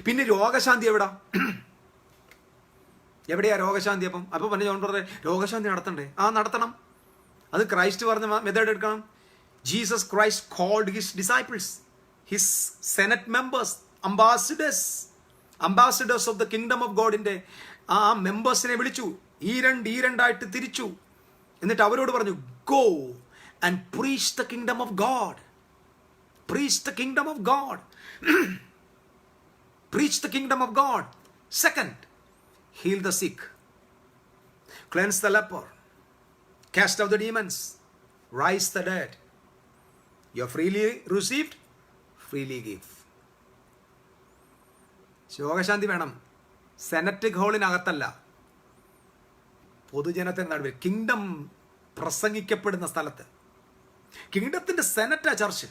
പിന്നെ രോഗശാന്തി എവിടെയാ രോഗശാന്തി? അപ്പൊ പറഞ്ഞ ജോൺ ബ്രദറെ, രോഗശാന്തി നടത്തണ്ടേ? നടത്തണം. അത് ക്രൈസ്റ്റ് പറഞ്ഞ മെത്തേഡ് എടുക്കണം. Jesus Christ called his disciples, his senate members, ambassadors of the kingdom of ഗോഡിന്റെ ആ മെമ്പേഴ്സിനെ വിളിച്ചു, ഈ രണ്ടായിട്ട് തിരിച്ചു. എന്നിട്ട് അവരോട് പറഞ്ഞു, go and preach the kingdom of God, preach the kingdom of God, preach the kingdom of God. Second, heal the sick, cleanse the leper, cast out the demons, rise the dead. You have freely received, freely give. രോഗശാന്തി വേണം. സെനറ്റ് ഹാളിനകത്തല്ല, പൊതുജനത്തിന് നടുവിൽ, കിങ്ഡം പ്രസംഗിക്കപ്പെടുന്ന സ്ഥലത്ത്. കിങ്ഡത്തിന്റെ സെനറ്റാ ചർച്ച്.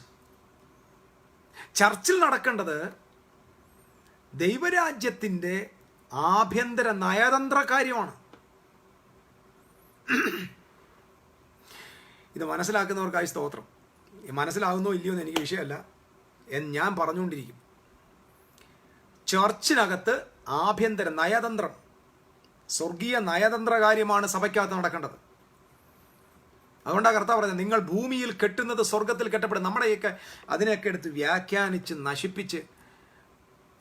ചർച്ചിൽ നടക്കേണ്ടത് ദൈവരാജ്യത്തിന്റെ ആഭ്യന്തര നയതന്ത്ര കാര്യമാണ്. ഇത് മനസ്സിലാക്കുന്നവർക്കായി സ്തോത്രം. മനസ്സിലാകുന്നോ ഇല്ലയോ എന്ന് എനിക്ക് വിഷയമല്ല, ഞാൻ പറഞ്ഞുകൊണ്ടിരിക്കും. ചർച്ചിനകത്ത് ആഭ്യന്തര നയതന്ത്രം, സ്വർഗീയ നയതന്ത്ര കാര്യമാണ് സഭയ്ക്കകത്ത് നടക്കേണ്ടത്. അതുകൊണ്ടാണ് കർത്താവ് പറഞ്ഞത്, നിങ്ങൾ ഭൂമിയിൽ കെട്ടുന്നത് സ്വർഗത്തിൽ കെട്ടപ്പെടും. നമ്മുടെയൊക്കെ അതിനെയൊക്കെ എടുത്ത് വ്യാഖ്യാനിച്ച് നശിപ്പിച്ച്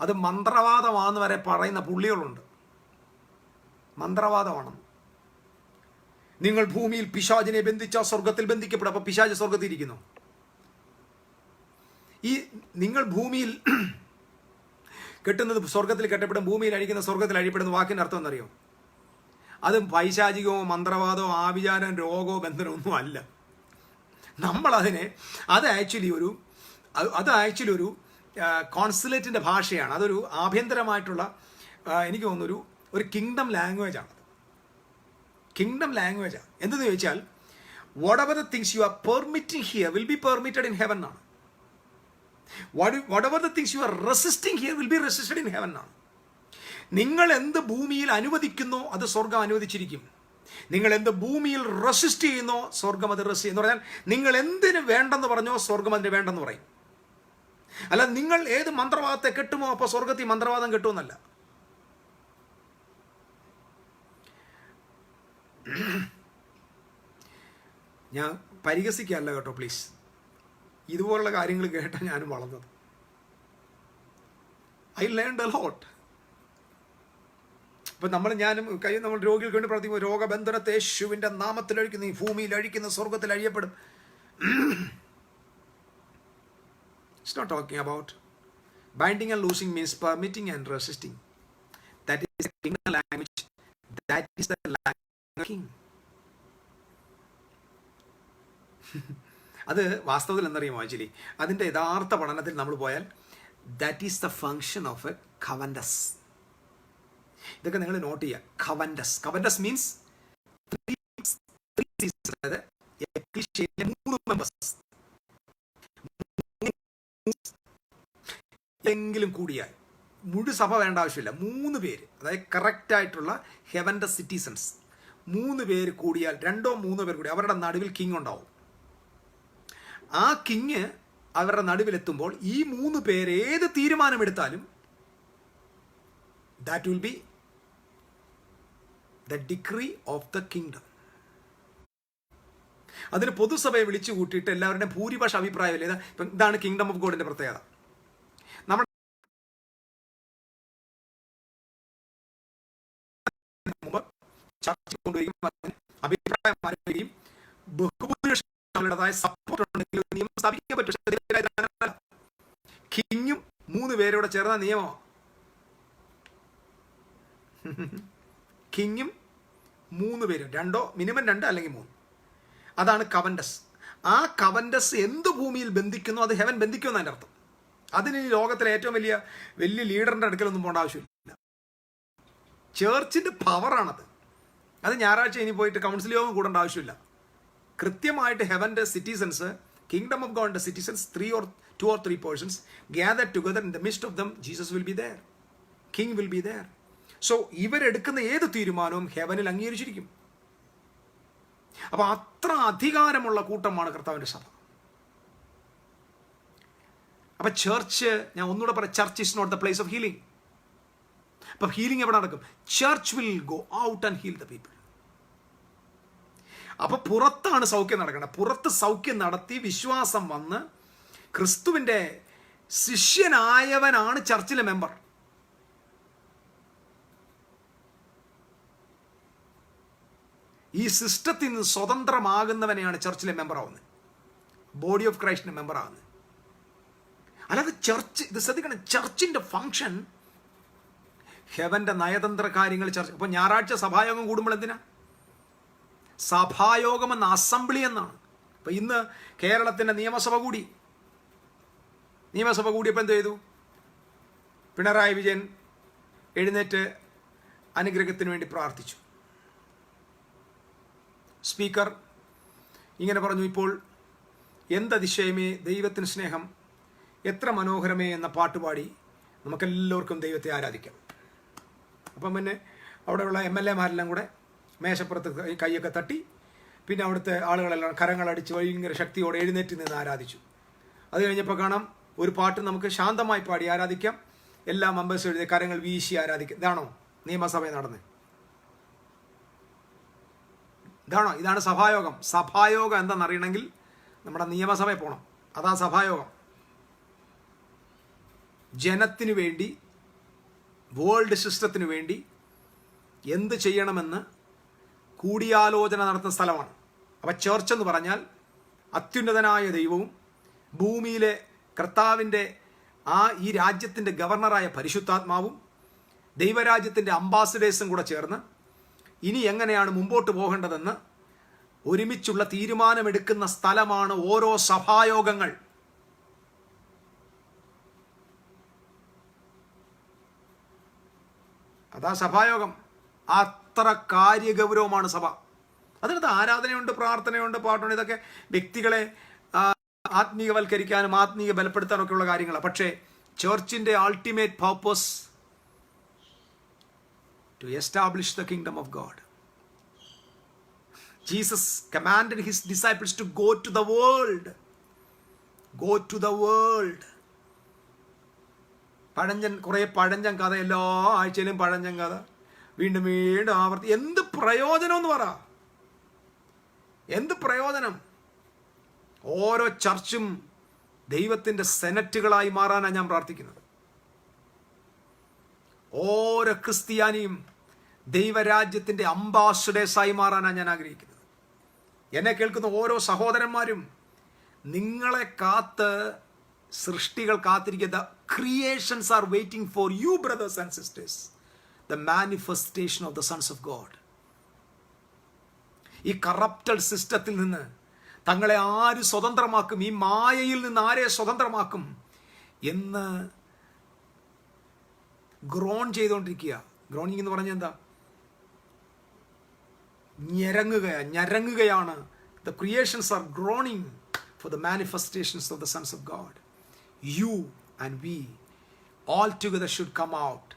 അത് മന്ത്രവാദമാണെന്ന് വരെ പറയുന്ന പുള്ളികളുണ്ട്. മന്ത്രവാദമാണ്. നിങ്ങൾ ഭൂമിയിൽ പിശാചിനെ ബന്ധിച്ചാൽ സ്വർഗത്തിൽ ബന്ധിക്കപ്പെടും. അപ്പൊ പിശാച് സ്വർഗത്തിൽ ഇരിക്കുന്നു. ഈ നിങ്ങൾ ഭൂമിയിൽ കെട്ടുന്നത് സ്വർഗത്തിൽ കെട്ടപ്പെടും, ഭൂമിയിൽ അഴിക്കുന്ന സ്വർഗത്തിൽ അഴിപ്പെടുന്ന വാക്കിന്റെ അർത്ഥം എന്നറിയോ? അത് പൈശാചികമോ മന്ത്രവാദമോ ആഭിചാരം രോഗമോ ബന്ധനമോ ഒന്നും അല്ല. നമ്മളതിനെ അത് ആക്ച്വലി ഒരു കോൺസുലേറ്റിൻ്റെ ഭാഷയാണ്. അതൊരു ആഭ്യന്തരമായിട്ടുള്ള, എനിക്ക് തോന്നുന്നു ഒരു കിങ്ഡം ലാംഗ്വേജാണ്. കിങ്ഡം ലാംഗ്വേജാണ്. എന്തെന്ന് ചോദിച്ചാൽ, whatever the things you are permitting here will be permitted in heaven ആണ്. Whatever the things you are resisting here will be resisted in heaven ആണ്. നിങ്ങൾ എന്ത് ഭൂമിയിൽ അനുവദിക്കുന്നോ അത് സ്വർഗം അനുവദിച്ചിരിക്കും. നിങ്ങൾ എന്ത് ഭൂമിയിൽ റെസിസ്റ്റ് ചെയ്യുന്നോ സ്വർഗം അത് റെസിസ്റ്റ് എന്ന് പറഞ്ഞാൽ, നിങ്ങൾ എന്തിന് വേണ്ടെന്ന് പറഞ്ഞോ സ്വർഗം അതിന് വേണ്ടെന്ന് പറയും. അല്ല, നിങ്ങൾ ഏത് മന്ത്രവാദത്തെ കെട്ടുമോ അപ്പോൾ സ്വർഗത്തിൽ മന്ത്രവാദം കെട്ടുമെന്നല്ല. ഞാൻ പരിഹസിക്കല്ല കേട്ടോ, പ്ലീസ്. ഇതുപോലുള്ള കാര്യങ്ങൾ കേട്ടാണ് ഞാനും വളർന്നത്. I learned a lot. ഇപ്പം നമ്മൾ രോഗികൾക്ക് വേണ്ടി പ്രാർത്ഥിക്കുമ്പോൾ, രോഗബന്ധനത്തെ യേശുവിൻ്റെ നാമത്തിൽ അഴിക്കുന്നു, ഈ ഭൂമിയിൽ അഴിക്കുന്ന സ്വർഗത്തിൽ അഴിയപ്പെടും. It's not talking about binding and loosing means permitting and resisting. That is the kingdom language. That is the language of the king. അത് വാസ്തവത്തിൽ എന്നറിയുമോ? ആക്ച്വലി അതിൻ്റെ യഥാർത്ഥ പഠനത്തിൽ നമ്മൾ പോയാൽ, that is the function of a covenant. ഇതൊക്കെ നിങ്ങൾ നോട്ട് ചെയ്യുക. കവൻഡസ്, കവൻഡസ് മീൻസ് 3 seasons, അതായത് എക്ലീസിയയിലെ 3 മെമ്പേഴ്സ് എങ്കിലും കൂടിയാൽ, മുഴു സഭ വേണ്ട ആവശ്യമില്ല, 3 പേര്, അതായത് കറക്റ്റ് ആയിട്ടുള്ള ഹെവൻ്റെ സിറ്റിസൺസ് 3 പേര് കൂടിയാൽ, 2 or 3 പേർ കൂടി, അവരുടെ നടുവിൽ കിങ് ഉണ്ടാവും. ആ കിങ് അവരുടെ നടുവിലെത്തുമ്പോൾ ഈ 3 പേര് ഏത് തീരുമാനമെടുത്താലും that will be the decree of the kingdom. അതിന് പൊതുസഭയെ വിളിച്ചു കൂട്ടിയിട്ട് എല്ലാവരുടെയും ഭൂരിപക്ഷ അഭിപ്രായമില്ല. ഇതാണ് കിങ്ഡം ഓഫ് ഗോഡിന്റെ പ്രത്യേകത. നമ്മുടെ ചർച്ച കൊണ്ടുവരികയും അഭിപ്രായം മാറുകയും ബഹുഭൂരിപക്ഷ സപ്പോർട്ട് ഉണ്ടെങ്കിൽ നിയമം സ്ഥാപിക്കാൻ പറ്റും. കിങ്ങും 3 പേരോടെ ചേർന്ന നിയമമാണ്. കിങ്ങും 3 പേരും, 2 മിനിമം 2 അല്ലെങ്കിൽ 3. അതാണ് കവൻഡസ്. ആ കവൻഡസ് എന്ത് ഭൂമിയിൽ ബന്ധിക്കുന്നു അത് ഹെവൻ ബന്ധിക്കുമെന്ന് അതിൻ്റെ അർത്ഥം. അതിന് ഈ ലോകത്തിലെ ഏറ്റവും വലിയ ലീഡറിൻ്റെ അടുക്കലൊന്നും പോകേണ്ട ആവശ്യമില്ല. ചേർച്ചിൻ്റെ പവറാണത്. അത് ഞായറാഴ്ച ഇനി പോയിട്ട് കൗൺസിൽ യോഗം കൂടേണ്ട ആവശ്യമില്ല. കൃത്യമായിട്ട് ഹെവൻ്റെ സിറ്റിസൺസ്, കിങ്ഡം ഓഫ് ഗോഡിൻ്റെ citizens, 2 or 3 persons gathered together in the midst of them, Jesus will be there, King will be there. So ഇവരെടുക്കുന്ന ഏത് തീരുമാനവും ഹെവനിൽ അംഗീകരിച്ചിരിക്കും. അപ്പൊ അത്ര അധികാരമുള്ള കൂട്ടമാണ് കർത്താവിന്റെ സഭ. അപ്പൊ ചർച്ച്, ഞാൻ ഒന്നുകൂടെ പറയാം, church is not the place of healing. അപ്പൊ ഹീലിംഗ് എവിടെ നടക്കും? Church will go out and heal the people. അപ്പൊ പുറത്താണ് സൗഖ്യം നടക്കേണ്ടത്. പുറത്ത് സൗഖ്യം നടത്തി വിശ്വാസം വന്ന് ക്രിസ്തുവിന്റെ ശിഷ്യനായവനാണ് ചർച്ചിലെ മെമ്പർ. ഈ സിസ്റ്റത്തിൽ നിന്ന് സ്വതന്ത്രമാകുന്നവനെയാണ് ചർച്ചിലെ മെമ്പർ ആവുന്നത്, ബോഡി ഓഫ് ക്രൈസ്റ്റിന്റെ മെമ്പർ ആവുന്നത്. അല്ലാതെ ചർച്ച്, ഇത് ശ്രദ്ധിക്കണം, ചർച്ചിന്റെ ഫംഗ്ഷൻ ഹെവന്റെ നയതന്ത്ര കാര്യങ്ങൾ ചർച്ച. ഇപ്പൊ ഞായറാഴ്ച സഭായോഗം കൂടുമ്പോൾ എന്തിനാ? സഭായോഗം എന്ന അസംബ്ലി എന്നാണ്. ഇപ്പൊ ഇന്ന് കേരളത്തിന്റെ നിയമസഭ കൂടിയപ്പോൾ എന്ത് ചെയ്തു? പിണറായി വിജയൻ എഴുന്നേറ്റ് അനുഗ്രഹത്തിന് വേണ്ടി പ്രാർത്ഥിച്ചു. സ്പീക്കർ ഇങ്ങനെ പറഞ്ഞു, ഇപ്പോൾ എന്തതിശയമേ ദൈവത്തിന് സ്നേഹം എത്ര മനോഹരമേ എന്ന പാട്ടുപാടി നമുക്കെല്ലാവർക്കും ദൈവത്തെ ആരാധിക്കാം. അപ്പം പിന്നെ അവിടെയുള്ള MLA-മാരെല്ലാം കൂടെ മേശപ്പുറത്ത് കൈയൊക്കെ തട്ടി, പിന്നെ അവിടുത്തെ ആളുകളെല്ലാം കരങ്ങളടിച്ച് ഭയങ്കര ശക്തിയോടെ എഴുന്നേറ്റ് നിന്ന് ആരാധിച്ചു. അത് കഴിഞ്ഞപ്പോൾ കാണാം ഒരു പാട്ട് നമുക്ക് ശാന്തമായി പാടി ആരാധിക്കാം, എല്ലാ മെമ്പേഴ്സ് എഴുതിയ കരങ്ങൾ വീശി ആരാധിക്കാം. ഇതാണോ നിയമസഭ നടന്നത്? ഇതാണ് സഭായോഗം. സഭായോഗം എന്താണെന്നറിയണമെങ്കിൽ നമ്മുടെ നിയമസഭയിൽ പോകണം. അതാ സഭായോഗം. ജനത്തിനു വേണ്ടി, വേൾഡ് സിസ്റ്റത്തിനു വേണ്ടി എന്ത് ചെയ്യണമെന്ന് കൂടിയാലോചന നടത്തുന്ന സ്ഥലമാണ്. അപ്പം ചർച്ച് എന്ന് പറഞ്ഞാൽ അത്യുന്നതനായ ദൈവവും ഭൂമിയിലെ കർത്താവിൻ്റെ ഈ രാജ്യത്തിൻ്റെ ഗവർണറായ പരിശുദ്ധാത്മാവും ദൈവരാജ്യത്തിൻ്റെ അംബാസഡേഴ്സും കൂടെ ചേർന്ന് ഇനി എങ്ങനെയാണ് മുമ്പോട്ട് പോകേണ്ടതെന്ന് ഒരുമിച്ചുള്ള തീരുമാനമെടുക്കുന്ന സ്ഥലമാണ് ഓരോ സഭായോഗങ്ങൾ. അതാ സഭായോഗം. അത്ര കാര്യഗൗരവമാണ് സഭ. അതിനകത്ത് ആരാധനയുണ്ട്, പ്രാർത്ഥനയുണ്ട്, പാട്ടുണ്ട്. ഇതൊക്കെ വ്യക്തികളെ ആത്മീയവൽക്കരിക്കാനും ആത്മീയ ബലപ്പെടുത്താനൊക്കെ ഉള്ള കാര്യങ്ങളാണ്. പക്ഷേ ചർച്ചിന്റെ ultimate purpose to establish the kingdom of God. Jesus commanded his disciples to go to the world. Go to the world. കുറേ പഴഞ്ചൻ കഥ, എല്ലാ ആഴ്ചയിലും പഴഞ്ചൻ കഥ, വീണ്ടും വീണ്ടും ആവർത്തി. എന്ത് പ്രയോജനം എന്ന് പറ? എന്ത് പ്രയോജനം? ഓരോ ചർച്ചും ദൈവത്തിൻ്റെ സെനറ്റുകളായി മാറാനാണ് ഞാൻ പ്രാർത്ഥിക്കുന്നത്. ഓരോ ക്രിസ്ത്യാനിയും ദൈവരാജ്യത്തിൻ്റെ അംബാസഡേഴ്സായി മാറാനാണ് ഞാൻ ആഗ്രഹിക്കുന്നത്. എന്നെ കേൾക്കുന്ന ഓരോ സഹോദരന്മാരും, നിങ്ങളെ കാത്ത് സൃഷ്ടികൾ കാത്തിരിക്കുക. Creations are waiting for you brothers and sisters, the manifestation of the sons of God. ഈ കറപ്റ്റഡ് സിസ്റ്റത്തിൽ നിന്ന് തങ്ങളെ ആര് സ്വതന്ത്രമാക്കും? ഈ മായയിൽ നിന്ന് ആരെ സ്വതന്ത്രമാക്കും എന്ന് ഗ്രോൺ ചെയ്തുകൊണ്ടിരിക്കുക. ഗ്രോണിങ് എന്ന് പറഞ്ഞാൽ എന്താ? ഞരങ്ങുകയാണ്. The creations are groaning for the manifestations of the sons of God. You and we all together should come out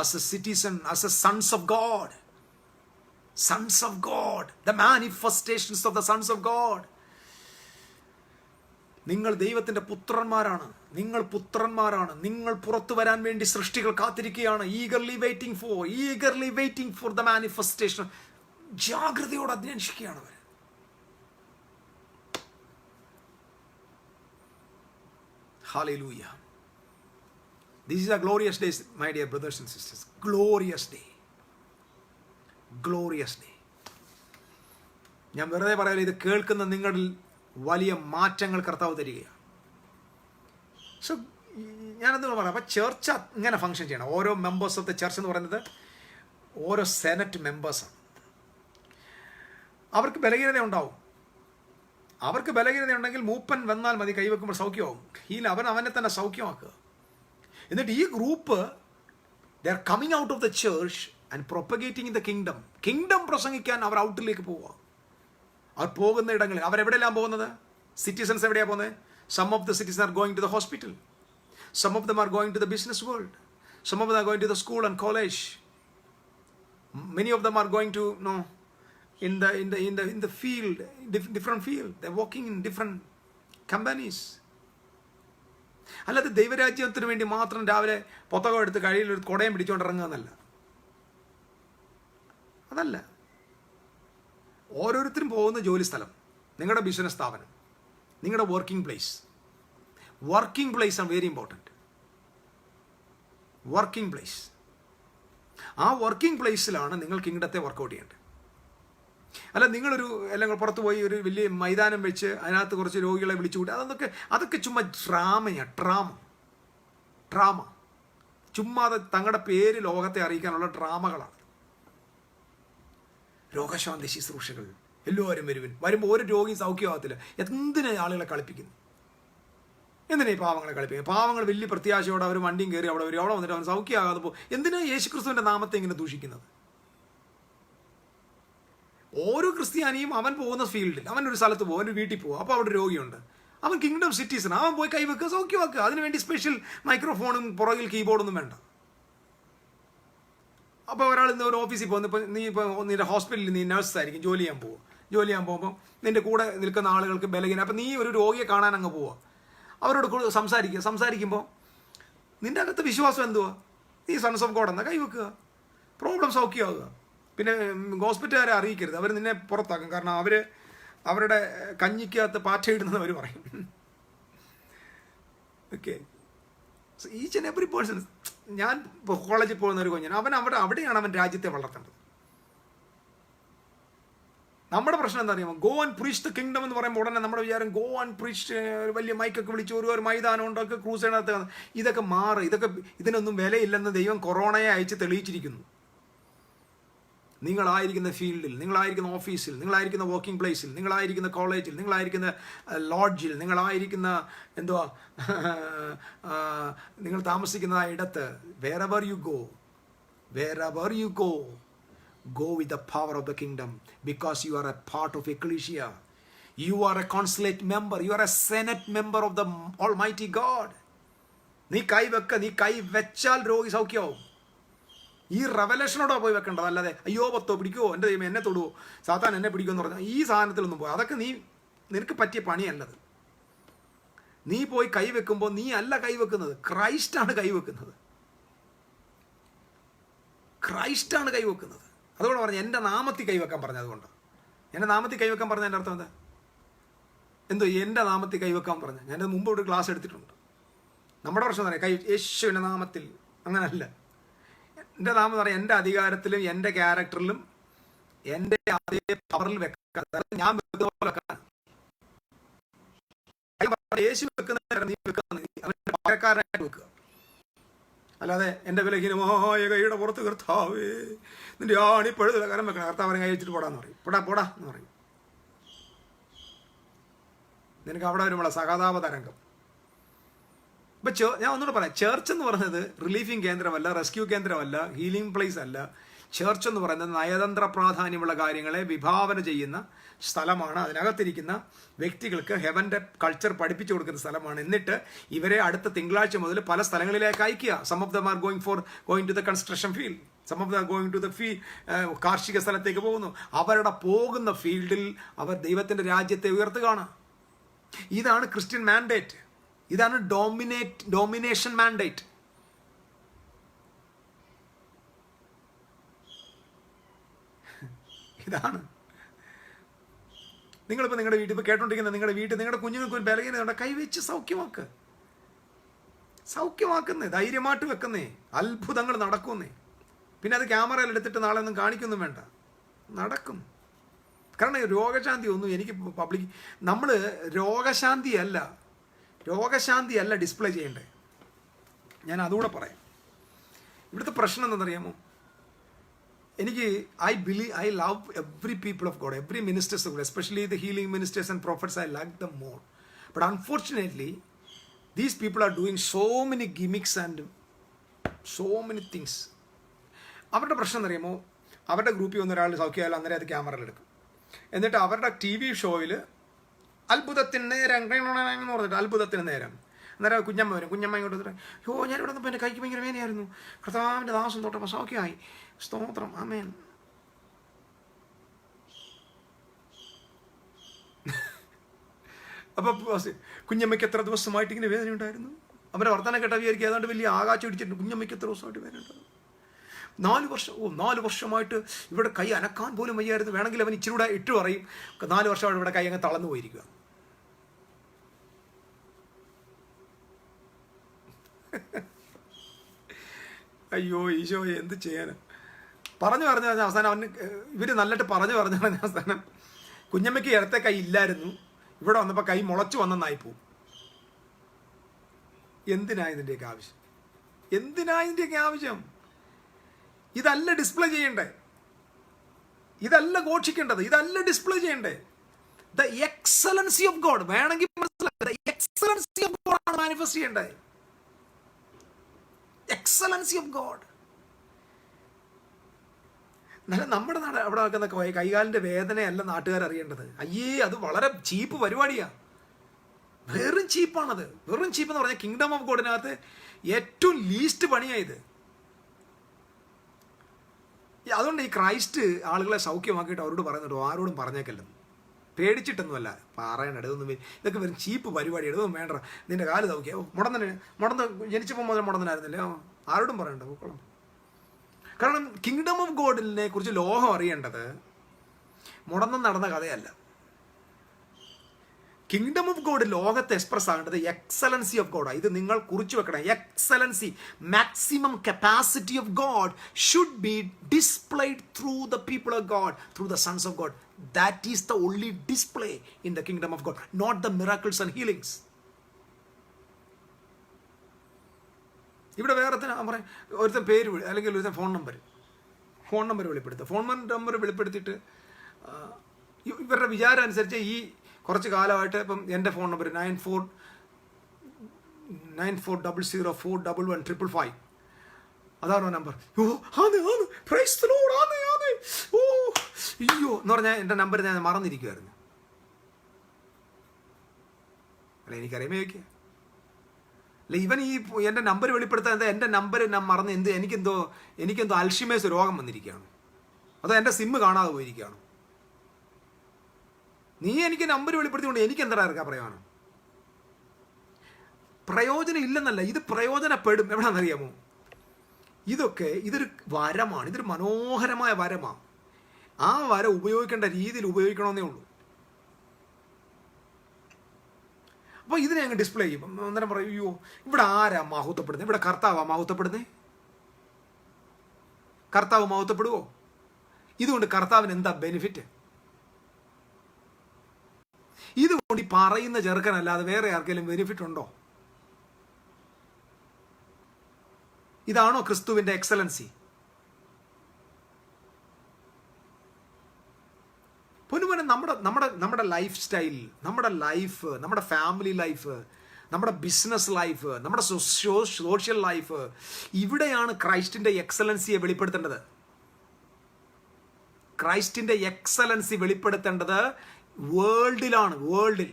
as a citizen, as a sons of God. Sons of God, the manifestations of the sons of God. നിങ്ങൾ ദൈവത്തിൻ്റെ പുത്രന്മാരാണ്. നിങ്ങൾ പുത്രന്മാരാണ്. നിങ്ങൾ പുറത്തു വരാൻ വേണ്ടി സൃഷ്ടികൾ കാത്തിരിക്കുകയാണ്. Eagerly waiting for the manifestation. ജാഗ്രതയോടെ അന്വേഷിക്കുകയാണ് അവർ. Hallelujah. This is a glorious day, my dear brothers and sisters. Glorious day. Glorious day. ഞാൻ വെറുതെ പറയല, ഇത് കേൾക്കുന്ന നിങ്ങളിൽ വലിയ മാറ്റങ്ങൾ കർത്താവ് തരികയാണ്. സോ ഞാനെന്ത് പറയാം, അപ്പോൾ ചർച്ച ഇങ്ങനെ ഫങ്ഷൻ ചെയ്യണം. ഓരോ മെമ്പേഴ്സ് ഓഫ് ദ ചർച്ച് എന്ന് പറയുന്നത് ഓരോ സെനറ്റ് മെമ്പേഴ്സാണ്. അവർക്ക് ബലഹീനത ഉണ്ടാവും. അവർക്ക് ബലഹീനത ഉണ്ടെങ്കിൽ മൂപ്പൻ വന്നാൽ മതി, കൈവെക്കുമ്പോൾ സൗഖ്യമാവും. അവനെ തന്നെ സൗഖ്യമാക്കുക. എന്നിട്ട് ഈ group they are coming out of the church and propagating in the kingdom. Kingdom പ്രസംഗിക്കാൻ അവർ ഔട്ടിലേക്ക് പോവുക. അവർ പോകുന്ന ഇടങ്ങളിൽ അവരെവിടെയെല്ലാം പോകുന്നത്? സിറ്റിസൺസ് എവിടെയാണ് പോകുന്നത്? Some of the citizen are going to the hospital, some of them are going to the business world, some of them are going to the school and college, many of them are going to in the field, different field. They're working in different companies. അല്ലാതെ ദൈവരാജ്യത്തിന് വേണ്ടി മാത്രം രാവിലെ പുസ്തകം എടുത്ത് കയ്യിൽ ഒരു കുടയും പിടിച്ചുകൊണ്ട് ഇറങ്ങുക അതല്ല. ഓരോരുത്തരും പോകുന്ന ജോലി സ്ഥലം, നിങ്ങളുടെ ബിസിനസ് സ്ഥാപനം, നിങ്ങളുടെ വർക്കിംഗ് പ്ലേസ് ആണ് വെരി ഇമ്പോർട്ടൻറ്റ്. Working place. ആ വർക്കിംഗ് പ്ലേസിലാണ് നിങ്ങൾ കിങ്ഡത്തെ വർക്കൗട്ട് ചെയ്യേണ്ടത്. അല്ല നിങ്ങളൊരു എല്ലാം പുറത്ത് പോയി ഒരു വലിയ മൈതാനം വെച്ച് അതിനകത്ത് കുറച്ച് രോഗികളെ വിളിച്ചു കൂട്ടി, അതൊക്കെ ചുമ്മാ ഡ്രാമ. ചുമ്മാ തങ്ങളുടെ പേര് ലോകത്തെ അറിയിക്കാനുള്ള ഡ്രാമകളാണ്. രോഗശാന്തി ശുശ്രൂഷകൾ എല്ലാവരും വരുമ്പോൾ ഒരു രോഗി സൗഖ്യമാകത്തില്ല. എന്തിനാ ആളുകളെ കളിപ്പിക്കുന്നു? എന്തിനാ ഈ പാവങ്ങളെ കളിപ്പിക്കുന്നത്? പാവങ്ങൾ വലിയ പ്രത്യാശയോടെ അവർ വണ്ടിയും കയറി അവിടെ വരും. അവിടെ വന്നിട്ട് അവൻ സൗഖ്യമാകാതെ പോകും. എന്തിനാ യേശുക്രിസ്തുവിൻ്റെ നാമത്തെ ഇങ്ങനെ ദൂഷിക്കുന്നത്? ഓരോ ക്രിസ്ത്യാനിയും അവൻ പോകുന്ന ഫീൽഡിൽ, അവൻ ഒരു സ്ഥലത്ത് പോകും, ഒരു വീട്ടിൽ പോകും, അപ്പോൾ അവിടെ രോഗിയുണ്ട്, അവൻ കിങ്ഡം സിറ്റിസൺ, അവൻ പോയി കൈവെക്കുക, സൗഖ്യമാക്കുക. അതിനുവേണ്ടി സ്പെഷ്യൽ മൈക്രോഫോണും പുറകിൽ കീബോർഡൊന്നും വേണ്ട. അപ്പോൾ ഒരാൾ ഇന്ന് ഒരു ഓഫീസിൽ പോകുന്നു, ഇപ്പോൾ നീ നിന്റെ ഹോസ്പിറ്റലിൽ നീ നഴ്സായിരിക്കും, ജോലി ചെയ്യാൻ പോകുമ്പോൾ നിന്റെ കൂടെ നിൽക്കുന്ന ആളുകൾക്ക് ബലഹീനം. അപ്പോൾ നീ ഒരു രോഗിയെ കാണാൻ അങ്ങ് പോവുക, അവരോട് സംസാരിക്കുമ്പോൾ നിന്റെ അകത്ത് വിശ്വാസം എന്തുവാ? നീ സൺസ് ഓഫ് ഗോഡ് എന്നാ കൈവെക്കുക, പ്രോബ്ലം സൗഖ്യമാകുക. പിന്നെ ഹോസ്പിറ്റലുകാരെ അറിയിക്കരുത്, അവർ നിന്നെ പുറത്താക്കും. കാരണം അവരുടെ കഞ്ഞിക്കകത്ത് പാറ്റയിടുന്നത് അവർ പറയും. Okay, each and every person. ഞാൻ ഇപ്പോൾ കോളേജിൽ പോകുന്ന ഒരു കുഞ്ഞൻ, അവിടെയാണ് അവൻ രാജ്യത്തെ വളർത്തേണ്ടത്. നമ്മുടെ പ്രശ്നം എന്താ അറിയാമോ? Go and preach the kingdom എന്ന് പറയുമ്പോൾ ഉടനെ നമ്മുടെ വിചാരം ഗോ ആൻഡ് പ്രീച്ച്, വലിയ മൈക്കൊക്കെ വിളിച്ച് ഒരു മൈതാനം ഉണ്ടാക്കുക, ക്രൂസേഡിനകത്ത്. ഇതൊക്കെ ഇതിനൊന്നും വിലയില്ലെന്ന് ദൈവം കൊറോണയെ അയച്ച് തെളിയിച്ചിരിക്കുന്നു. നിങ്ങളായിരിക്കുന്ന ഫീൽഡിൽ, നിങ്ങളായിരിക്കുന്ന ഓഫീസിൽ, നിങ്ങളായിരിക്കുന്ന വർക്കിംഗ് പ്ലേസിൽ, നിങ്ങളായിരിക്കുന്ന കോളേജിൽ, നിങ്ങളായിരിക്കുന്ന ലോഡ്ജിൽ, നിങ്ങളായിരിക്കുന്ന നിങ്ങൾ താമസിക്കുന്ന ഇടത്ത്, wherever you go with the power of the kingdom, because you are a part of ecclesia. You are a consulate member. You are a senate member of the Almighty God. നീ കൈ വെച്ചാൽ രോഗി സൗഖ്യമാവും. ഈ റെവലേഷനോടെ പോയി വെക്കേണ്ടത്, അല്ലാതെ അയ്യോ പത്തോ പിടിക്കുമോ, എൻ്റെ ദൈവം എന്നെ തൊടുവോ, സാത്താൻ എന്നെ പിടിക്കുമെന്ന് പറഞ്ഞാൽ ഈ സാധനത്തിലൊന്നും പോയി. അതൊക്കെ നിനക്ക് പറ്റിയ പണിയല്ലത്. നീ പോയി കൈവെക്കുമ്പോൾ നീ അല്ല കൈവെക്കുന്നത്, ക്രൈസ്റ്റാണ് കൈവെക്കുന്നത്. അതുകൊണ്ട് പറഞ്ഞു എൻ്റെ നാമത്തിൽ കൈവെക്കാൻ പറഞ്ഞു. അതുകൊണ്ട് എൻ്റെ നാമത്തിൽ കൈവെക്കാൻ പറഞ്ഞ എൻ്റെ അർത്ഥം എന്തോ എൻ്റെ നാമത്തിൽ കൈവെക്കാൻ പറഞ്ഞു. ഞാനത് മുമ്പ് ഒരു ക്ലാസ് എടുത്തിട്ടുണ്ട്. നമ്മുടെ പ്രശ്നം പറയാം, യേശുവിൻ്റെ നാമത്തിൽ. അങ്ങനല്ല. എൻ്റെ നാമം പറയാം, എൻ്റെ അധികാരത്തിലും എൻ്റെ ക്യാരക്ടറിലും എൻ്റെ അതേ പവറിൽ വെക്കാൻ, ഞാൻ വെക്കുന്ന പോലെ വെക്കാൻ. യേശു വെക്കുന്ന നീ വെക്കുന്ന, അവൻ്റെ പകരക്കാരനായിട്ട് വെക്കുക. അല്ലാതെ എൻ്റെ ബലഹീനമായ കൈയുടെ പുറത്ത് കർത്താവേ നിന്റെ ആണിപ്പഴുത് കരം വെക്കണം, കർത്താവനെ കൈ വെച്ചിട്ട് പോടാന്ന് പറയും. പോടാ എന്ന് പറയും. നിനക്ക് അവിടെ വരുമ്പോഴാണ് സഹതാപ തരംഗം. ഞാൻ ഒന്നുകൂടെ പറയാം, ചേർച്ച് എന്ന് പറയുന്നത് റിലീഫിംഗ് കേന്ദ്രമല്ല, റെസ്ക്യൂ കേന്ദ്രമല്ല, ഹീലിംഗ് പ്ലേസ് അല്ല. ചേർച്ച് എന്ന് പറയുന്നത് നയതന്ത്ര പ്രാധാന്യമുള്ള കാര്യങ്ങളെ വിഭാവന ചെയ്യുന്ന സ്ഥലമാണ്. അതിനകത്തിരിക്കുന്ന വ്യക്തികൾക്ക് ഹെവൻ്റെ കൾച്ചർ പഠിപ്പിച്ചു കൊടുക്കുന്ന സ്ഥലമാണ്. എന്നിട്ട് ഇവരെ അടുത്ത തിങ്കളാഴ്ച മുതൽ പല സ്ഥലങ്ങളിലേക്ക് അയക്കുക. Some of them are going to the construction field, some of them are going to the കാർഷിക സ്ഥലത്തേക്ക് പോകുന്നു. അവരുടെ പോകുന്ന ഫീൽഡിൽ അവർ ദൈവത്തിൻ്റെ രാജ്യത്തെ ഉയർത്തുകയാണ്. ഇതാണ് ക്രിസ്ത്യൻ മാൻഡേറ്റ്. ഇതാണ് ഡോമിനേഷൻ മാൻഡേറ്റ്. ഇതാണ്. നിങ്ങളിപ്പോൾ നിങ്ങളുടെ വീട്ടിൽ ഇപ്പോൾ കേട്ടോണ്ടിരിക്കുന്ന നിങ്ങളുടെ കുഞ്ഞുങ്ങൾക്ക് ഒരു ബലഹീനത കൈവച്ച് സൗഖ്യമാക്കുന്നേ, ധൈര്യമായിട്ട് വെക്കുന്നേ, അത്ഭുതങ്ങൾ നടക്കുന്നേ. പിന്നെ അത് ക്യാമറയിൽ എടുത്തിട്ട് നാളെ ഒന്നും കാണിക്കൊന്നും വേണ്ട, നടക്കും. കാരണം രോഗശാന്തി ഒന്നും എനിക്ക് നമ്മൾ രോഗശാന്തി അല്ല ഡിസ്പ്ലേ ചെയ്യേണ്ടത്. ഞാൻ അതുകൂടെ പറയാം. ഇവിടുത്തെ പ്രശ്നം എന്താണെന്നറിയാമോ? I love every people of God, every ministers of God, especially the healing ministers and prophets. I like them more. But unfortunately, these people are doing so many gimmicks and so many things. അവരുടെ പ്രശ്നം എന്നറിയാമോ? അവരുടെ ഗ്രൂപ്പിൽ ഒന്നൊരാൾ സൗഖ്യമായാലും അന്നേരം അത് ക്യാമറയിൽ എടുക്കും. എന്നിട്ട് അവരുടെ TV ഷോയിൽ അത്ഭുതത്തിന് നേരം എന്ന് പറഞ്ഞിട്ട് അത്ഭുതത്തിന് നേരം അന്നേരം കുഞ്ഞമ്മ ഇങ്ങോട്ട് വന്നിട്ട്, ഞാനിവിടെ വന്നപ്പോൾ എൻ്റെ കൈക്ക് ഭയങ്കര വേദനയായിരുന്നു, കർത്താവിൻ്റെ ദാസം തൊട്ടപ്പോൾ സൗഖ്യമായി, സ്തോത്രം, ആമേൻ. അപ്പോൾ കുഞ്ഞമ്മയ്ക്ക് എത്ര ദിവസമായിട്ട് ഇങ്ങനെ വേദന ഉണ്ടായിരുന്നു? അവരെ വർത്തമാനം കേട്ടാൽ വിചാരിക്കുക ഏതാണ്ട് വലിയ ആകാശം ഇടിച്ചിട്ടുണ്ട്. കുഞ്ഞമ്മയ്ക്ക് എത്ര ദിവസമായിട്ട് വേദന ഉണ്ടായിരുന്നു? 4 വർഷമായിട്ട് ഇവിടെ കൈ അനക്കാൻ പോലും വയ്യായിരുന്നു. വേണമെങ്കിൽ അവൻ ഇച്ചിരൂടെ ഇട്ട് പറയും, 4 വർഷമായിട്ട് ഇവിടെ കൈ അങ്ങ് തളർന്നു പോയിരിക്കുക. അയ്യോ ഈശോ, എന്ത് ചെയ്യാനാ? പറഞ്ഞു അവസാനം ഇവർ നല്ലിട്ട് പറഞ്ഞു അവസാനം കുഞ്ഞമ്മയ്ക്ക് ഇടത്തെ കൈ ഇല്ലായിരുന്നു, ഇവിടെ വന്നപ്പോൾ കൈ മുളച്ചു വന്നെന്നായിപ്പോവും. എന്തിനാ ഇതിൻ്റെയൊക്കെ ആവശ്യം? ഇതല്ല ഡിസ്പ്ലേ ചെയ്യണ്ടേ, ഇതല്ല ഘോഷിക്കേണ്ടത്, ഇതല്ല ഡിസ്പ്ലേ ചെയ്യണ്ടേ. ദ എക്സലൻസി ഓഫ് ഗോഡ് വേണമെങ്കിൽ മനസ്സിലാക്കുക. എക്സലൻസി ഓഫ് ഗോഡ് ആണ് മാനിഫെസ്റ്റ് ചെയ്യേണ്ടത്. Excellency of God. നമ്മുടെ നാട് അവിടെ നടക്കുന്ന കൈകാലിൻ്റെ വേദനയല്ല നാട്ടുകാർ അറിയേണ്ടത്. അത് വളരെ ചീപ്പ് പരിപാടിയാണ്. വെറും ചീപ്പാണത്. വെറും ചീപ്പ് എന്ന് പറഞ്ഞാൽ കിങ്ഡം ഓഫ് ഗോഡിനകത്ത് ഏറ്റവും ലീസ്റ്റ് പണിയായത്. അതുകൊണ്ട് ഈ ക്രൈസ്റ്റ് ആളുകളെ സൗഖ്യമാക്കിയിട്ട് അവരോട് പറയുന്നുണ്ടോ, ആരോടും പറഞ്ഞേക്കല്ലെന്ന്. പേടിച്ചിട്ടൊന്നുമല്ല പറയണത്. ഇതൊക്കെ വെറും ചീപ്പ് പരിപാടി. ഇതൊന്നും വേണ്ട, നിന്റെ കാല് സൗഖ്യം. മുടന്ന് ജനിച്ചപ്പോൾ മുതൽ മുടന്നനായിരുന്നില്ലേ, ആരോടും പറയണ്ട, പൂക്കോളം. കാരണം കിങ്ഡം ഓഫ് ഗോഡിനെ കുറിച്ച് ലോകം അറിയേണ്ടത് മുടന്ന് നടന്ന കഥയല്ല. കിങ്ഡം ഓഫ് ഗോഡ് ലോകത്ത് എക്സ്പ്രസ് ആകേണ്ടത് എക്സലൻസി ഓഫ് ഗോഡാണ്. ഇത് നിങ്ങൾ കുറിച്ചു വെക്കണം. Excellency, maximum capacity of God should be displayed through the people of God, through the sons of God. That is the only display in the kingdom of God, not the miracles and healings. ഇവിടെ വേറെ പറയാം, ഒരുത്തൻ പേര് അല്ലെങ്കിൽ ഒരുത്തൻ ഫോൺ നമ്പർ വെളിപ്പെടുത്തുക. ഫോൺ നമ്പർ വെളിപ്പെടുത്തിയിട്ട് ഇവരുടെ വിചാരം അനുസരിച്ച് ഈ കുറച്ച് കാലമായിട്ട് ഇപ്പം എൻ്റെ ഫോൺ നമ്പർ 9400411155. അതാണോ നമ്പർ? അയ്യോ എന്ന് പറഞ്ഞാൽ എൻ്റെ നമ്പർ ഞാൻ മറന്നിരിക്കുമായിരുന്നു. അല്ല, എനിക്കറിയാമേ ചോദിക്കുക. അല്ല, ഇവൻ ഈ എൻ്റെ നമ്പർ വെളിപ്പെടുത്താൻ എൻ്റെ നമ്പർ ഞാൻ മറന്ന് എനിക്കെന്തോ അൽഷിമേഴ്സ് രോഗം വന്നിരിക്കുകയാണ്, അതോ എൻ്റെ സിമ്മ് കാണാതെ പോയിരിക്കുകയാണ്. നീ എനിക്ക് നമ്പർ വെളിപ്പെടുത്തിക്കൊണ്ട് എനിക്ക് എന്താ ഇറക്കാൻ പറയുവാണ്? പ്രയോജനം ഇല്ലെന്നല്ല, ഇത് പ്രയോജനപ്പെടും. എവിടെയാണെന്നറിയാമോ? ഇതൊരു വരമാണ്, ഇതൊരു മനോഹരമായ വരമാണ്. ആ വര ഉപയോഗിക്കേണ്ട രീതിയിൽ ഉപയോഗിക്കണമെന്നേ ഉള്ളൂ. അപ്പോൾ ഇതിനെ അങ്ങ് ഡിസ്പ്ലേ ചെയ്യും. അന്നേരം പറയും, അയ്യോ ഇവിടെ ആരാ മഹത്വപ്പെടുന്നത്? ഇവിടെ കർത്താവാ മഹത്വപ്പെടുന്നേ? കർത്താവ് മഹത്വപ്പെടുവോ? ഇതുകൊണ്ട് കർത്താവിന് എന്താ ബെനിഫിറ്റ്? ഇതുകൊണ്ട് ഈ പറയുന്ന ചെറുക്കനല്ലാതെ വേറെ ആർക്കെങ്കിലും ബെനിഫിറ്റ് ഉണ്ടോ? ഇതാണോ ക്രിസ്തുവിൻ്റെ എക്സലൻസി? പൊന്നുപോലെ നമ്മുടെ ലൈഫ് സ്റ്റൈൽ, നമ്മുടെ ഫാമിലി ലൈഫ്, നമ്മുടെ ബിസിനസ് ലൈഫ്, നമ്മുടെ സോഷ്യൽ ലൈഫ്, ഇവിടെയാണ് ക്രൈസ്റ്റിൻ്റെ എക്സലൻസിയെ വെളിപ്പെടുത്തേണ്ടത്. ക്രൈസ്റ്റിൻ്റെ എക്സലൻസി വെളിപ്പെടുത്തേണ്ടത് വേൾഡിലാണ്. വേൾഡിൽ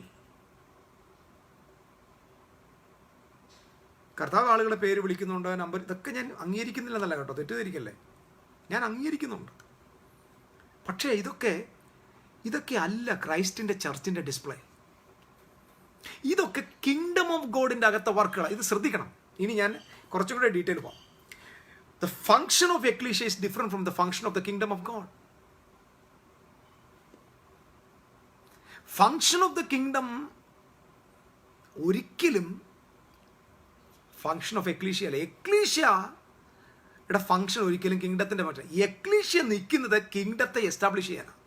കർത്താവ് ആളുകളെ പേര് വിളിക്കുന്നുണ്ട്, നമ്പർ, ഇതൊക്കെ ഞാൻ അംഗീകരിക്കുന്നില്ലെന്നല്ല കേട്ടോ, തെറ്റിദ്ധരിക്കല്ലേ, ഞാൻ അംഗീകരിക്കുന്നുണ്ട്. പക്ഷേ ഇതൊക്കെ അല്ല ക്രൈസ്റ്റിൻ്റെ ചർച്ചിൻ്റെ ഡിസ്പ്ലേ. ഇതൊക്കെ കിങ്ഡം ഓഫ് ഗോഡിൻ്റെ അകത്തെ വർക്കുകളാണ്. ഇത് ശ്രദ്ധിക്കണം. ഇനി ഞാൻ കുറച്ചും കൂടെ ഡീറ്റെയിൽ പോകാം. The function of ecclesia is different from the function of the kingdom of God. Function of the kingdom ഒരിക്കലും ഫങ്ഷൻ ഓഫ് എക്ലീഷ്യ അല്ല. എക്ലീഷ്യയുടെ ഫങ്ഷൻ ഒരിക്കലും കിങ്ഡത്തിന്റെ ഫങ്ഷൻ. എക്ലീഷ്യ നിൽക്കുന്നത് കിങ്ഡത്തെ എസ്റ്റാബ്ലിഷ് ചെയ്യാനാണ്.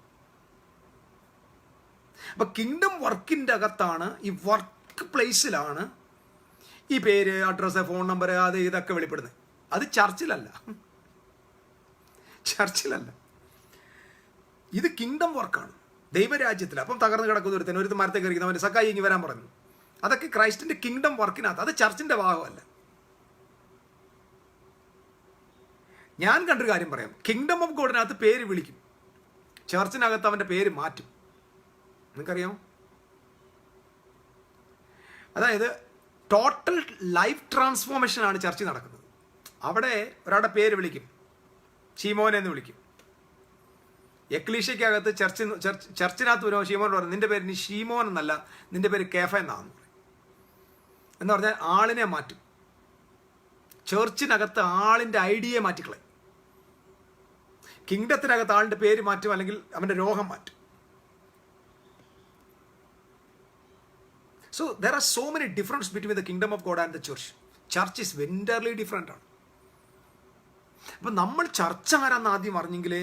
അപ്പൊ കിങ്ഡം വർക്കിൻ്റെ അകത്താണ്, ഈ വർക്ക് പ്ലേസിലാണ് ഈ പേര്, അഡ്രസ്സ്, ഫോൺ നമ്പർ, അത് ഇതൊക്കെ വെളിപ്പെടുന്നത്. അത് ചർച്ചിലല്ല. ഇത് കിങ്ഡം വർക്കാണ്, ദൈവരാജ്യത്തിൽ. അപ്പം തകർന്ന് കിടക്കുന്ന ഒരു മരത്തേക്ക് ഇരിക്കുന്നവന് സക്കായി ഇങ്ങി വരാൻ പറഞ്ഞു. അതൊക്കെ ക്രൈസ്റ്റിന്റെ കിങ്ഡം വർക്കിനകത്ത്. അത് ചർച്ചിന്റെ ഭാഗമല്ല. ഞാൻ കണ്ടൊരു കാര്യം പറയാം. കിങ്ഡം ഓഫ് ഗോഡിനകത്ത് പേര് വിളിക്കും, ചർച്ചിനകത്ത് അവൻ്റെ പേര് മാറ്റും. നിങ്ങൾക്കറിയാമോ? അതായത് ടോട്ടൽ ലൈഫ് ട്രാൻസ്ഫോർമേഷനാണ് ചർച്ചിൽ നടക്കുന്നത്. അവിടെ ഒരാളുടെ പേര് വിളിക്കും, ഷീമോൻ എന്ന് വിളിക്കും. എക്ലീഷ്യക്കകത്ത് ചർച്ചിനകത്ത് വരുമ്പോൾ ഷീമോൻ പറഞ്ഞു, നിന്റെ പേര് നീ ഷീമോൻ എന്നല്ല, നിന്റെ പേര് കേഫ എന്നാണ് എന്ന് പറഞ്ഞാൽ ആളിനെ മാറ്റും. ചർച്ചിനകത്ത് ആളിൻ്റെ ഐഡിയയെ മാറ്റിക്കളയും. കിങ്ഡത്തിനകത്ത് ആളിൻ്റെ പേര് മാറ്റും, അല്ലെങ്കിൽ അവൻ്റെ രോഗം മാറ്റും. So there are so many differences between the kingdom of God and the church. Church is entirely different ആണ്. അപ്പം നമ്മൾ ചർച്ച ആരാന്ന് ആദ്യം അറിഞ്ഞെങ്കിലേ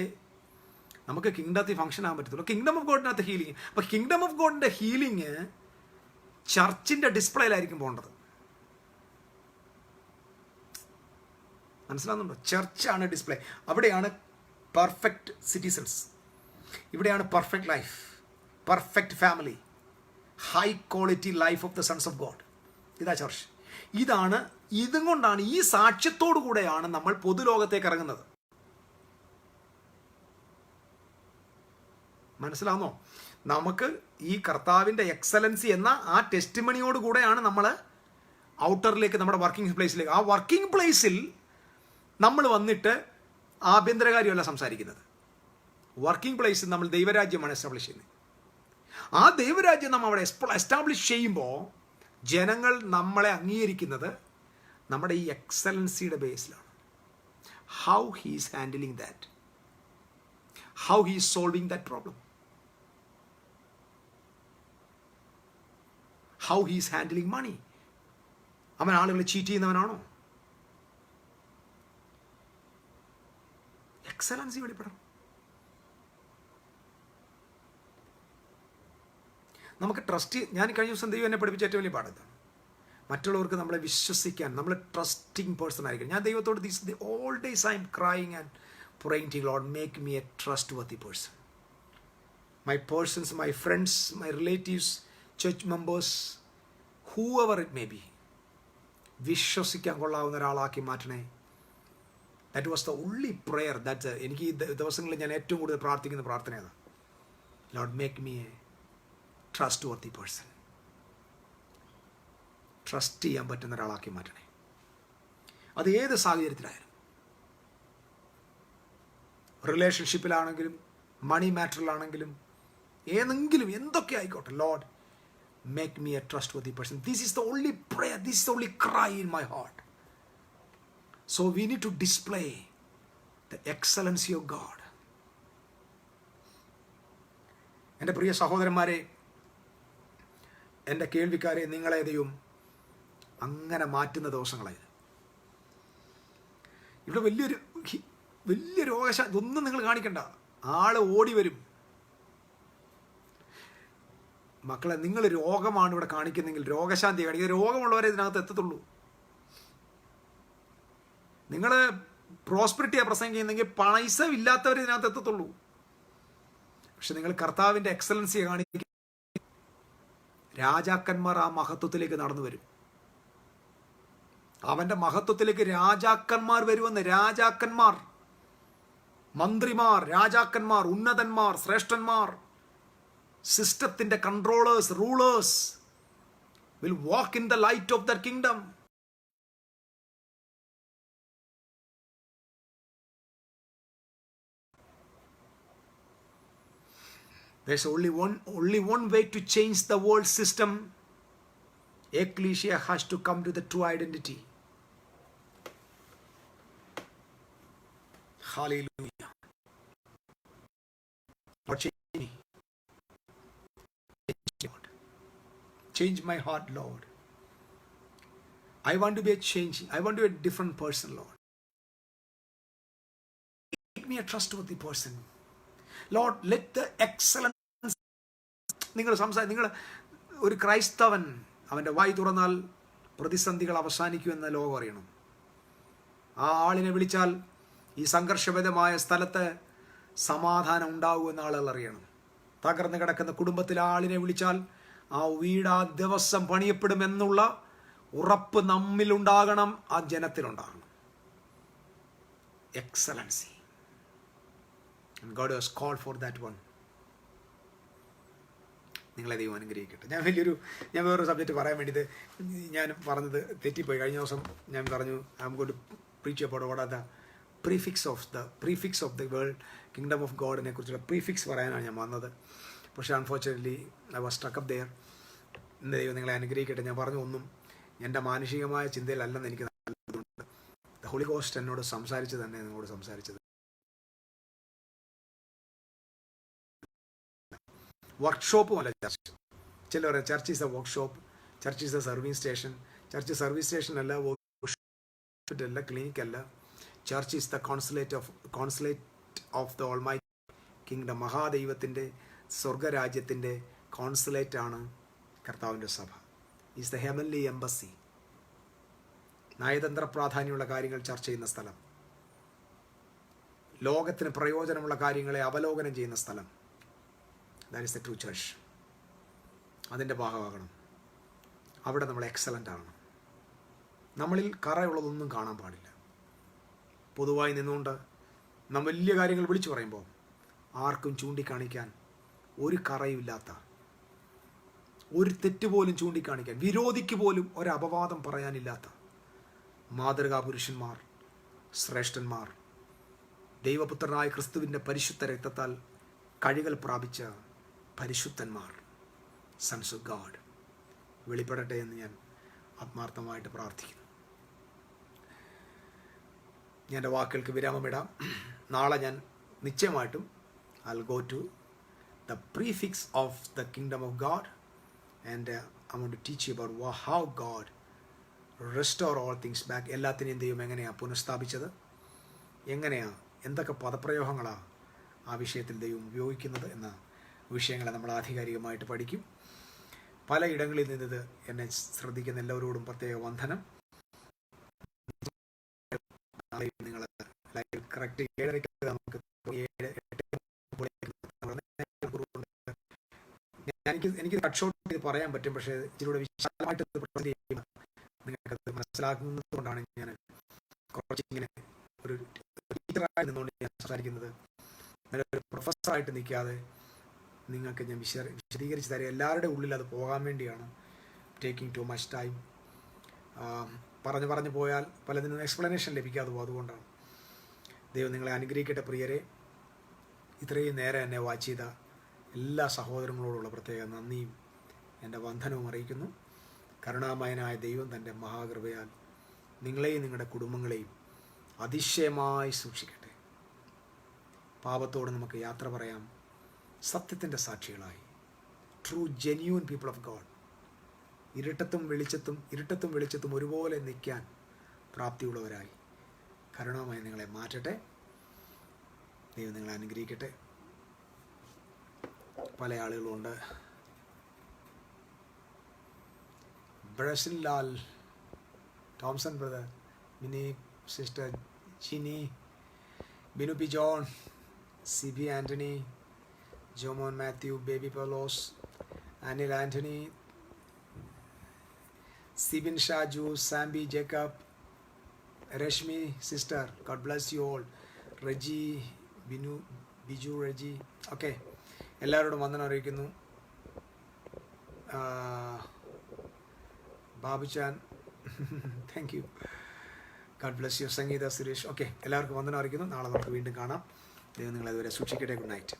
നമുക്ക് കിങ്ഡത്തിൽ ഫംഗ്ഷൻ ആകാൻ പറ്റത്തുള്ളൂ. കിങ്ഡം ഓഫ് ഗോഡിനകത്ത് ഹീലിംഗ്. അപ്പം കിങ്ഡം ഓഫ് ഗോഡിൻ്റെ ഹീലിംഗ് ചർച്ചിൻ്റെ ഡിസ്പ്ലേയിലായിരിക്കും പോകേണ്ടത്. മനസ്സിലാകുന്നുണ്ടോ? ചർച്ചാണ് ഡിസ്പ്ലേ. അവിടെയാണ് പെർഫെക്റ്റ് സിറ്റിസൺസ്, ഇവിടെയാണ് perfect life, perfect family, high quality life of the sons of God. ഇതാ ചർച്ച്. ഇതും കൊണ്ടാണ്, ഈ സാക്ഷ്യത്തോടു കൂടെയാണ് നമ്മൾ പൊതുലോകത്തേക്ക് ഇറങ്ങുന്നത്. മനസ്സിലാവുന്നോ? നമുക്ക് ഈ കർത്താവിൻ്റെ എക്സലൻസി എന്ന ആ ടെസ്റ്റിമണിയോട് കൂടെയാണ് നമ്മൾ ഔട്ടറിലേക്ക്, നമ്മുടെ വർക്കിംഗ് പ്ലേസിലേക്ക്. ആ വർക്കിംഗ് പ്ലേസിൽ നമ്മൾ വന്നിട്ട് ആഭ്യന്തരകാര്യമല്ല സംസാരിക്കുന്നത്. വർക്കിംഗ് പ്ലേസിൽ നമ്മൾ ദൈവരാജ്യമാണ് എസ്റ്റാബ്ലിഷ് ചെയ്യുന്നത്. ആ ദൈവരാജ്യം നമ്മൾ അവിടെ എസ്റ്റാബ്ലിഷ് ചെയ്യുമ്പോൾ ജനങ്ങൾ നമ്മളെ അംഗീകരിക്കുന്നത് നമ്മുടെ ഈ എക്സലൻസിയുടെ ബേസിലാണ്. How he's handling that, how he's solving that problem, how he's handling money. അവൻ ആളുകളെ ചീറ്റ് ചെയ്യുന്നവനാണോ? എക്സലൻസി വെളിപ്പെടണം. നമുക്ക് ട്രസ്റ്റ്. ഞാൻ കഴിഞ്ഞ ദിവസം ദൈവം എന്നെ പഠിപ്പിച്ച ഏറ്റവും വലിയ പാഠത്താണ് മറ്റുള്ളവർക്ക് നമ്മളെ വിശ്വസിക്കാൻ, നമ്മൾ ട്രസ്റ്റിംഗ് പേഴ്സൺ ആയിരിക്കും. ഞാൻ ദൈവത്തോട് all days I M crying and praying to Lord, make me a trustworthy person. My persons, my friends, my relatives, church members, whoever it may be, വിശ്വസിക്കാൻ കൊള്ളാവുന്ന ഒരാളാക്കി മാറ്റണേ. That was the only prayer. That എനിക്ക് ഈ ദിവസങ്ങളിൽ ഞാൻ ഏറ്റവും കൂടുതൽ പ്രാർത്ഥിക്കുന്ന പ്രാർത്ഥനയാണ്. Lord make me a trustworthy person. Trust ചെയ്യാൻ പറ്റുന്ന ഒരാളാക്കി മാറ്റണേ. അത് ഏത് സാഹചര്യത്തിലായാലും, റിലേഷൻഷിപ്പിലാണെങ്കിലും മണി മാറ്ററിലാണെങ്കിലും ഏതെങ്കിലും എന്തൊക്കെ ആയിക്കോട്ടെ. Lord make me a trustworthy person. This is the only prayer, this is the only cry in my heart. So we need to display the excellency of God. എൻ്റെ പ്രിയ സഹോദരന്മാരെ, എൻ്റെ കേൾവിക്കാരെ, നിങ്ങളെ ദൈവം അങ്ങനെ മാറ്റുന്ന ദിവസങ്ങളായത്. ഇവിടെ വലിയ രോഗശാന്തി ഇതൊന്നും നിങ്ങൾ കാണിക്കണ്ട. ആള് ഓടി വരും. മക്കളെ, നിങ്ങൾ രോഗമാണ് ഇവിടെ കാണിക്കുന്നെങ്കിൽ രോഗശാന്തി കാണിക്കുക. രോഗമുള്ളവരെ ഇതിനകത്ത് എത്തത്തുള്ളൂ. നിങ്ങൾ പ്രോസ്പെരിറ്റിയാണ് പ്രസംഗിക്കുന്നെങ്കിൽ പൈസ ഇല്ലാത്തവരെ ഇതിനകത്ത് എത്തത്തുള്ളൂ. പക്ഷെ നിങ്ങൾ കർത്താവിൻ്റെ എക്സലൻസിയെ കാണിക്കുക, രാജാക്കന്മാർ ആ മഹത്വത്തിലേക്ക് നടന്നു വരും. അവൻ്റെ മഹത്വത്തിലേക്ക് രാജാക്കന്മാർ വരുമെന്ന്. രാജാക്കന്മാർ, മന്ത്രിമാർ, രാജാക്കന്മാർ, ഉന്നതന്മാർ, ശ്രേഷ്ഠന്മാർ, സിസ്റ്റത്തിൻ്റെ controllers, rulers will walk in the light of their kingdom. There's only one way to change the world system. Ecclesia has to come to the true identity. Hallelujah. Lord, change me. Change my heart, Lord. I want to be a changing. I want to be a different person, Lord. Make me a trustworthy person. Lord, let the excellence. നിങ്ങൾ ഒരു ക്രൈസ്തവൻ അവൻ്റെ വായി തുറന്നാൽ പ്രതിസന്ധികൾ അവസാനിക്കുമെന്ന് ലോകം അറിയണം. ആ ആളിനെ വിളിച്ചാൽ ഈ സംഘർഷഭരിതമായ സ്ഥലത്ത് സമാധാനം ഉണ്ടാകുമെന്ന് ആളുകൾ അറിയണം. തകർന്നു കിടക്കുന്ന കുടുംബത്തിലെ ആളിനെ വിളിച്ചാൽ ആ വീട് ആ ദിവസം പണിയപ്പെടുമെന്നുള്ള ഉറപ്പ് നമ്മിലുണ്ടാകണം, ആ ജനത്തിലുണ്ടാകണം. Excellency. And God has called for that one. നിങ്ങളെ ദൈവം അനുഗ്രഹിക്കട്ടെ. ഞാൻ വേറൊരു സബ്ജക്റ്റ് പറയാൻ വേണ്ടിയിട്ട് ഞാൻ പറഞ്ഞത് തെറ്റിപ്പോയി. കഴിഞ്ഞ ദിവസം ഞാൻ പറഞ്ഞു I am going to preach about what are the prefix of the world kingdom of ഗോഡിനെ കുറിച്ചുള്ള പ്രീഫിക്സ് പറയാനാണ് ഞാൻ വന്നത്. പക്ഷേ unfortunately I was struck up there. ഇന്ന് ദൈവം നിങ്ങളെ അനുഗ്രഹിക്കട്ടെ. ഞാൻ പറഞ്ഞു ഒന്നും എൻ്റെ മാനുഷികമായ ചിന്തയിലല്ലെന്ന് എനിക്ക് നല്ലതുണ്ട്. ദ ഹോളി ഗോസ്റ്റ് എന്നോട് സംസാരിച്ച് തന്നെ നിങ്ങളോട് സംസാരിച്ചത്. വർക്ക്ഷോപ്പും അല്ല ചർച്ച്. ചില പറയാം church is a workshop, church is a service station. Church service station അല്ല, ഹോസ്പിറ്റൽ അല്ല, ക്ലിനിക് അല്ല. Church is the consulate of the Almighty kingdom. മഹാദൈവത്തിൻ്റെ സ്വർഗരാജ്യത്തിൻ്റെ കോൺസുലേറ്റ് ആണ് കർത്താവിൻ്റെ സഭ. Is the heavenly embassy. നയതന്ത്ര പ്രാധാന്യമുള്ള കാര്യങ്ങൾ ചർച്ച ചെയ്യുന്ന സ്ഥലം, ലോകത്തിന് പ്രയോജനമുള്ള കാര്യങ്ങളെ അവലോകനം ചെയ്യുന്ന സ്ഥലം. That is the true church. അതിൻ്റെ ഭാഗമാകണം. അവിടെ നമ്മൾ എക്സലൻ്റ് ആണ്. നമ്മളിൽ കറയുള്ളതൊന്നും കാണാൻ പാടില്ല. പൊതുവായി നിന്നുകൊണ്ട് നാം വലിയ കാര്യങ്ങൾ വിളിച്ചു പറയുമ്പോൾ ആർക്കും ചൂണ്ടിക്കാണിക്കാൻ ഒരു കറയുമില്ലാത്ത, ഒരു തെറ്റ് പോലും ചൂണ്ടിക്കാണിക്കാൻ, വിരോധിക്ക് പോലും ഒരു അപവാദം പറയാനില്ലാത്ത മാതൃകാ പുരുഷന്മാർ, ശ്രേഷ്ഠന്മാർ, ദൈവപുത്രനായ ക്രിസ്തുവിൻ്റെ പരിശുദ്ധ രക്തത്താൽ കഴുകൽ പ്രാപിച്ച പരിശുദ്ധന്മാർ, സൺസ് ഓഫ് ഗാഡ് വെളിപ്പെടട്ടെ എന്ന് ഞാൻ ആത്മാർത്ഥമായിട്ട് പ്രാർത്ഥിക്കുന്നു. ഞാൻ എൻ്റെ വാക്കുകൾക്ക് വിരാമമിടാം. നാളെ ഞാൻ നിശ്ചയമായിട്ടും I will go to the prefix of the kingdom of God and I want to teach you about how God restore all things back. എല്ലാത്തിനെയും ദൈവം എങ്ങനെയാണ് പുനഃസ്ഥാപിച്ചത്, എങ്ങനെയാണ്, എന്തൊക്കെ പദപ്രയോഗങ്ങളാണ് ആ വിഷയത്തിൽ ദൈവം ഉപയോഗിക്കുന്നത് എന്ന വിഷയങ്ങളെ നമ്മൾ ആധികാരികമായിട്ട് പഠിക്കും. പലയിടങ്ങളിൽ നിന്നത് എന്നെ ശ്രദ്ധിക്കുന്ന എല്ലാവരോടും പ്രത്യേക വന്ദനം. നിങ്ങൾ ലൈവ് കറക്റ്റ് 7:30 നമുക്ക് എനിക്ക് കട്ട് ഷോട്ട് ചെയ്ത് പറയാൻ പറ്റും. പക്ഷേ ഇതിലൂടെ വിശാലമായിട്ട് നിങ്ങൾക്കത് മനസ്സിലാക്കുന്നത് കൊണ്ടാണ് ഞാൻ കുറച്ച് ഇങ്ങനെ ഒരു ടീച്ചറായി നിന്നുകൊണ്ട് ഞാൻ സംസാരിക്കുന്നത്. ഒരു പ്രൊഫസറായിട്ട് നിൽക്കാതെ നിങ്ങൾക്ക് ഞാൻ വിശദീകരിച്ച് തരാം. എല്ലാവരുടെ ഉള്ളിൽ അത് പോകാൻ വേണ്ടിയാണ്. Taking too much time. പറഞ്ഞു പോയാൽ പലതിനും എക്സ്പ്ലനേഷൻ ലഭിക്കാതെ പോകും. അതുകൊണ്ടാണ്. ദൈവം നിങ്ങളെ അനുഗ്രഹിക്കട്ടെ പ്രിയരെ. ഇത്രയും നേരം എന്നെ വാച്ച് ചെയ്ത എല്ലാ സഹോദരങ്ങളോടുള്ള പ്രത്യേക നന്ദിയും എൻ്റെ വന്ദനവും അറിയിക്കുന്നു. കരുണാമയനായ ദൈവം തൻ്റെ മഹാകൃപയാൽ നിങ്ങളെയും നിങ്ങളുടെ കുടുംബങ്ങളെയും അതിശയമായി സൂക്ഷിക്കട്ടെ. പാപത്തോട് നമുക്ക് യാത്ര പറയാം. സത്യത്തിൻ്റെ സാക്ഷികളായി, true genuine people of God, ഇരുട്ടത്തും വെളിച്ചത്തും ഒരുപോലെ നിൽക്കാൻ പ്രാപ്തിയുള്ളവരായി കരുണാമയ നിങ്ങളെ മാറ്റട്ടെ. ദൈവം നിങ്ങളെ അനുഗ്രഹിക്കട്ടെ. പല ആളുകളുണ്ട്. ബ്രസിൽ Lal, Tomson brother, Mini sister Jini, Binu P John, C B Antony, Jomon Mathew, Baby Paulose, Anil Antony, Sibin Shaju, Sambi Jacob, Reshmi sister, God bless you all. Reji, Biju Reji, okay, എല്ലാവരോടും വന്ദനം അറിയിക്കുന്നു. Babuchan, thank you, God bless you. Sangeetha Suresh, okay, എല്ലാവർക്കും വന്ദനം അറിയിക്കുന്നു. നാളെ നമുക്ക് വീണ്ടും കാണാം. ദൈവം നിങ്ങളെ അതുവരെ സൂക്ഷിക്കട്ടെ. Good night.